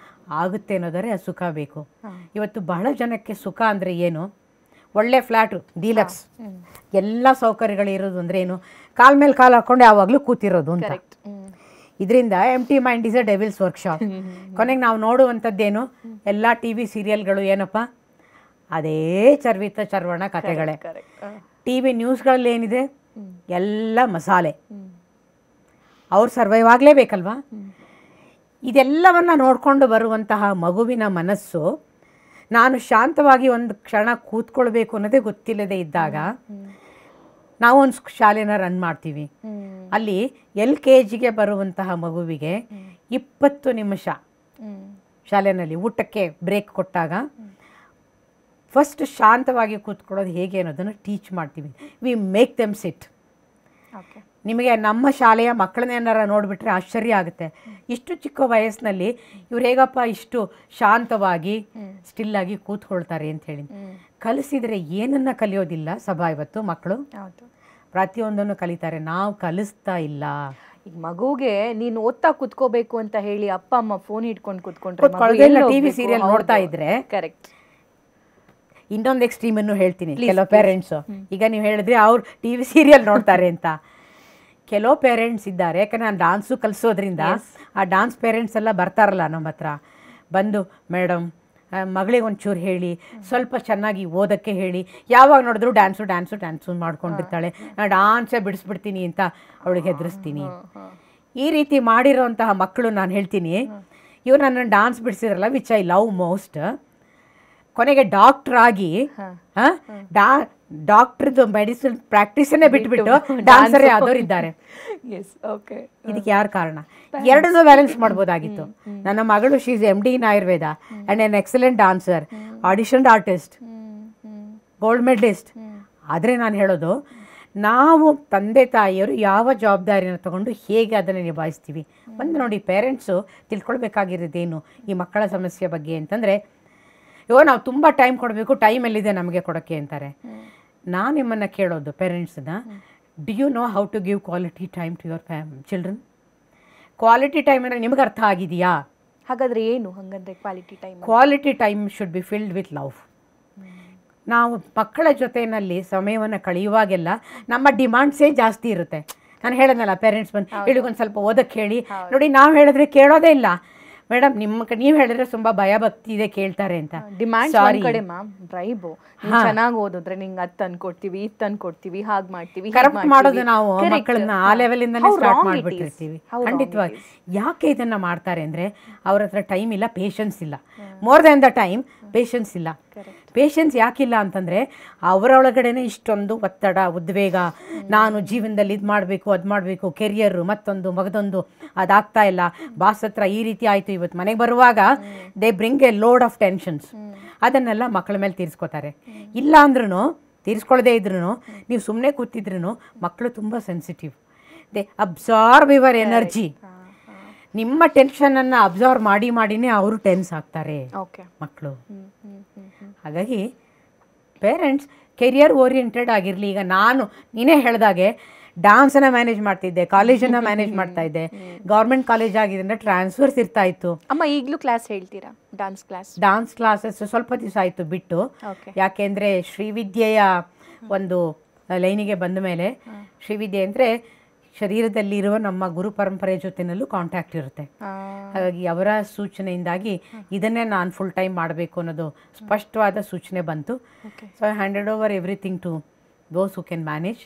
ಆಗುತ್ತೆ ಅನ್ನೋದರೆ ಆ ಸುಖ ಬೇಕು. ಇವತ್ತು ಬಹಳ ಜನಕ್ಕೆ ಸುಖ ಅಂದರೆ ಏನು? ಒಳ್ಳೆ ಫ್ಲ್ಯಾಟು, ಡೀಲಕ್ಸ್, ಎಲ್ಲ ಸೌಕರ್ಯಗಳು ಇರೋದು ಅಂದರೆ ಏನು? ಕಾಲ ಮೇಲೆ ಕಾಲು ಹಾಕ್ಕೊಂಡು ಯಾವಾಗಲೂ ಕೂತಿರೋದು ಅಂತ. ಇದರಿಂದ empty mind is a devil's workshop. ಕೊನೆಗೆ ನಾವು ನೋಡುವಂಥದ್ದೇನು? ಎಲ್ಲ ಟಿ ವಿ ಸೀರಿಯಲ್ಗಳು ಏನಪ್ಪ, ಅದೇ ಚರ್ವಿತ ಚರ್ವಣ ಕಥೆಗಳೇ. ಟಿ ವಿ ನ್ಯೂಸ್ಗಳಲ್ಲಿ ಏನಿದೆ? ಎಲ್ಲ ಮಸಾಲೆ. ಅವ್ರು ಸರ್ವೈವ್ ಆಗಲೇಬೇಕಲ್ವಾ? ಇದೆಲ್ಲವನ್ನು ನೋಡಿಕೊಂಡು ಬರುವಂತಹ ಮಗುವಿನ ಮನಸ್ಸು ನಾನು ಶಾಂತವಾಗಿ ಒಂದು ಕ್ಷಣ ಕೂತ್ಕೊಳ್ಬೇಕು ಅನ್ನೋದೇ ಗೊತ್ತಿಲ್ಲದೆ ಇದ್ದಾಗ ನಾವು ಒಂದು ಶಾಲೆನ ರನ್ ಮಾಡ್ತೀವಿ. ಅಲ್ಲಿ LKGಗೆ ಬರುವಂತಹ ಮಗುವಿಗೆ 20 ನಿಮಿಷ ಶಾಲೆಯಲ್ಲಿ ಊಟಕ್ಕೆ ಬ್ರೇಕ್ ಕೊಟ್ಟಾಗ ಫಸ್ಟ್ ಶಾಂತವಾಗಿ ಕೂತ್ಕೊಳ್ಳೋದು ಹೇಗೆ ಅನ್ನೋದನ್ನು ಟೀಚ್ ಮಾಡ್ತೀವಿ. ವಿ ಮೇಕ್ ದೆಮ್ ಸಿಟ್. ನಿಮಗೆ ನಮ್ಮ ಶಾಲೆಯ ಮಕ್ಕಳನ್ನೇನಾರ ನೋಡಿಬಿಟ್ರೆ ಆಶ್ಚರ್ಯ ಆಗುತ್ತೆ. ಇಷ್ಟು ಚಿಕ್ಕ ವಯಸ್ಸಿನಲ್ಲಿ ಇವ್ರು ಹೇಗಪ್ಪ ಇಷ್ಟು ಶಾಂತವಾಗಿ ಸ್ಟಿಲ್ಲಾಗಿ ಕೂತ್ಕೊಳ್ತಾರೆ ಅಂತ ಹೇಳಿ. ಕಲಿಸಿದರೆ ಏನನ್ನ ಕಲಿಯೋದಿಲ್ಲ ಸಭಾ ಇವತ್ತು ಮಕ್ಕಳು, ಪ್ರತಿಯೊಂದನ್ನು ಕಲಿತಾರೆ. ನಾವು ಕಲಿಸ್ತಾ ಇಲ್ಲ. ಈಗ ಮಗುಗೆ ನೀನು ಓದ್ತಾ ಕುತ್ಕೋಬೇಕು ಅಂತ ಹೇಳಿ ಅಪ್ಪ ಅಮ್ಮ ಫೋನ್ ಹಿಡ್ಕೊಂಡು ಕುತ್ಕೊಂಡ್ರೆ ಟಿ ವಿ ಸೀರಿಯಲ್ ನೋಡ್ತಾ ಇದ್ರೆ. ಕರೆಕ್ಟ್. ಇನ್ನೊಂದು ಎಕ್ಸ್ಟ್ರೀಮನ್ನು ಹೇಳ್ತೀನಿ. ಕೆಲವು ಪೇರೆಂಟ್ಸು, ಈಗ ನೀವು ಹೇಳಿದ್ರೆ ಅವ್ರು ಟಿ ವಿ ಸೀರಿಯಲ್ ನೋಡ್ತಾರೆ ಅಂತ. ಕೆಲವು ಪೇರೆಂಟ್ಸ್ ಇದ್ದಾರೆ, ಯಾಕಂದರೆ ನಾನು ಡಾನ್ಸು ಕಲಿಸೋದ್ರಿಂದ ಆ ಡಾನ್ಸ್ ಪೇರೆಂಟ್ಸ್ ಎಲ್ಲ ಬರ್ತಾರಲ್ಲ ನಮ್ಮ ಹತ್ರ, ಬಂದು ಮೇಡಮ್ ಮಗಳಿಗೆ ಒಂಚೂರು ಹೇಳಿ, ಸ್ವಲ್ಪ ಚೆನ್ನಾಗಿ ಓದೋಕ್ಕೆ ಹೇಳಿ. ಯಾವಾಗ ನೋಡಿದ್ರು ಡ್ಯಾನ್ಸು ಡ್ಯಾನ್ಸು ಡ್ಯಾನ್ಸು ಮಾಡ್ಕೊಂಡಿರ್ತಾಳೆ, ನಾನು ಡಾನ್ಸೇ ಬಿಡಿಸ್ಬಿಡ್ತೀನಿ ಅಂತ ಅವಳಿಗೆ ಹೆದರಿಸ್ತೀನಿ. ಈ ರೀತಿ ಮಾಡಿರೋಂತಹ ಮಕ್ಕಳು ನಾನು ಹೇಳ್ತೀನಿ, ಇವ್ರು ನನ್ನನ್ನು ಡಾನ್ಸ್ ಬಿಡಿಸಿದ್ರಲ್ಲ, ವಿಚ್ ಐ ಲವ್ ಮೋಸ್ಟ್, ಕೊನೆಗೆ ಡಾಕ್ಟರ್ ಆಗಿ ಡಾಕ್ಟರ್ದು ಮೆಡಿಸಿನ್ ಪ್ರಾಕ್ಟೀಸನ್ನೇ ಬಿಟ್ಬಿಟ್ಟು ಡಾನ್ಸರೇ ಆದವ್ರು ಇದ್ದಾರೆ. ಇದಕ್ಕೆ ಯಾರು ಕಾರಣ? ಎರಡನ್ನೂ ಬ್ಯಾಲೆನ್ಸ್ ಮಾಡ್ಬೋದಾಗಿತ್ತು. ನನ್ನ ಮಗಳು she's MD in Ayurveda and N excellent dancer, audition artist, gold medalist. ಆದರೆ ನಾನು ಹೇಳೋದು, ನಾವು ತಂದೆ ತಾಯಿಯವರು ಯಾವ ಜವಾಬ್ದಾರಿಯನ್ನು ತಗೊಂಡು ಹೇಗೆ ಅದನ್ನು ನಿಭಾಯಿಸ್ತೀವಿ. ಒಂದು ನೋಡಿ, ಪೇರೆಂಟ್ಸು ತಿಳ್ಕೊಳ್ಬೇಕಾಗಿರೋದೇನು ಈ ಮಕ್ಕಳ ಸಮಸ್ಯೆ ಬಗ್ಗೆ ಅಂತಂದರೆ, ನಾವು ತುಂಬ ಟೈಮ್ ಕೊಡಬೇಕು, ಟೈಮ್ ಎಲ್ಲಿದೆ ನಮಗೆ ಕೊಡೋಕ್ಕೆ ಅಂತಾರೆ. ನಾನು ನಿಮ್ಮನ್ನು ಕೇಳೋದು ಪೇರೆಂಟ್ಸನ್ನ, do you know how to give quality time to your children? Quality time ಅಂದರೆ ನಿಮ್ಗೆ ಅರ್ಥ ಆಗಿದೆಯಾ? ಹಾಗಾದರೆ ಏನು ಹಂಗಂದ್ರೆ quality time? Quality time should be filled with love. ನಾವು ಮಕ್ಕಳ ಜೊತೆಯಲ್ಲಿ ಸಮಯವನ್ನು ಕಳೆಯುವಾಗೆಲ್ಲ ನಮ್ಮ ಡಿಮಾಂಡ್ಸೇ ಜಾಸ್ತಿ ಇರುತ್ತೆ. ನಾನು ಹೇಳೋದಲ್ಲ, ಪೇರೆಂಟ್ಸ್ ಬಂದು ಹೇಳಿಗೊಂದು ಸ್ವಲ್ಪ ಓದಕ್ಕೆ ಹೇಳಿ, ನೋಡಿ ನಾವು ಹೇಳಿದ್ರೆ ಕೇಳೋದೇ ಇಲ್ಲ. ಮೇಡಮ್ ನೀವು ಹೇಳಿದ್ರೆ ತುಂಬಾ ಭಯ ಭಕ್ತಿ ಇದೆ ಕೇಳ್ತಾರೆ ಅಂತ. ಡಿಮ್ಯಾಂಡ್ ಒಂದ್ ಕಡೆ ಮ್ಯಾಮ್, ಬ್ರೈಬು, ಚೆನ್ನಾಗಿ ಓದಿದ್ರೆ ನಿಂಗೆ ಅದು ತಂದ್ಕೊಡ್ತೀವಿ, ಇದು ತಂದ್ಕೊಡ್ತೀವಿ, ಹಾಗೆ ಮಾಡ್ತೀವಿ. ಕರೆಕ್ಟ್ ಮಾಡೋದು ನಾವು ಮಕ್ಕಳನ್ನ ಆ ಲೆವೆಲಿಂದನೇ ಸ್ಟಾರ್ಟ್ ಮಾಡಿಬಿಟ್ಟಿರ್ತೀವಿ. ಖಂಡಿತವಾಗಿ. ಯಾಕೆ ಇದನ್ನ ಮಾಡ್ತಾರೆ ಅಂದರೆ ಅವ್ರ ಹತ್ರ ಟೈಮ್ ಇಲ್ಲ, ಪೇಷನ್ಸ್ ಇಲ್ಲ. More than the time, patience ಇಲ್ಲ. ಪೇಷನ್ಸ್ ಯಾಕಿಲ್ಲ ಅಂತಂದರೆ ಅವರೊಳಗಡೆನೆ ಇಷ್ಟೊಂದು ಒತ್ತಡ, ಉದ್ವೇಗ, ನಾನು ಜೀವನದಲ್ಲಿ ಇದು ಮಾಡಬೇಕು, ಅದು ಮಾಡಬೇಕು, ಕೆರಿಯರು, ಮತ್ತೊಂದು ಮಗದೊಂದು, ಅದಾಗ್ತಾ ಇಲ್ಲ, ಬಾಸ್ ಹತ್ರ ಈ ರೀತಿ ಆಯಿತು, ಇವತ್ತು ಮನೆಗೆ ಬರುವಾಗ they bring A load of tensions. ಅದನ್ನೆಲ್ಲ ಮಕ್ಕಳ ಮೇಲೆ ತೀರಿಸ್ಕೋತಾರೆ. ಇಲ್ಲ ಅಂದ್ರೂ, ತೀರಿಸ್ಕೊಳ್ಳದೇ ಇದ್ರೂ, ನೀವು ಸುಮ್ಮನೆ ಕೂತಿದ್ರೂ ಮಕ್ಕಳು ತುಂಬ sensitive. They absorb your energy. ನಿಮ್ಮ ಟೆನ್ಷನನ್ನು ಅಬ್ಸಾರ್ವ್ ಮಾಡಿನೇ ಅವರು ಟೆನ್ಸ್ ಆಗ್ತಾರೆ ಮಕ್ಕಳು. ಹಾಗಾಗಿ ಪೇರೆಂಟ್ಸ್ ಕೆರಿಯರ್ ಓರಿಯೆಂಟೆಡ್ ಆಗಿರಲಿ. ಈಗ ನೀನೇ ಹೇಳಿದಾಗೆ ಡಾನ್ಸನ್ನು ಮ್ಯಾನೇಜ್ ಮಾಡ್ತಿದ್ದೆ, ಕಾಲೇಜನ್ನು ಮ್ಯಾನೇಜ್ ಮಾಡ್ತಾ ಇದ್ದೆ. ಗೌರ್ಮೆಂಟ್ ಕಾಲೇಜ್ ಆಗಿದ್ದರಿಂದ ಟ್ರಾನ್ಸ್ಫರ್ಸ್ ಇರ್ತಾ ಇತ್ತು. ಅಮ್ಮ ಈಗಲೂ ಕ್ಲಾಸ್ ಹೇಳ್ತೀರಾ? ಡಾನ್ಸ್ ಕ್ಲಾಸಸ್ ಸ್ವಲ್ಪ ದಿವಸ ಆಯಿತು ಬಿಟ್ಟು. ಯಾಕೆಂದರೆ ಶ್ರೀವಿದ್ಯೆಯ ಒಂದು ಲೈನಿಗೆ ಬಂದ ಮೇಲೆ, ಶ್ರೀವಿದ್ಯೆ ಅಂದರೆ ಶರೀರದಲ್ಲಿರುವ ನಮ್ಮ ಗುರು ಪರಂಪರೆ ಜೊತೆನಲ್ಲೂ ಕಾಂಟ್ಯಾಕ್ಟ್ ಇರುತ್ತೆ. ಹಾಗಾಗಿ ಅವರ ಸೂಚನೆಯಿಂದಾಗಿ ಇದನ್ನೇ ನಾನು ಫುಲ್ ಟೈಮ್ ಮಾಡಬೇಕು ಅನ್ನೋದು ಸ್ಪಷ್ಟವಾದ ಸೂಚನೆ ಬಂತು. So I handed over everything to those who can manage.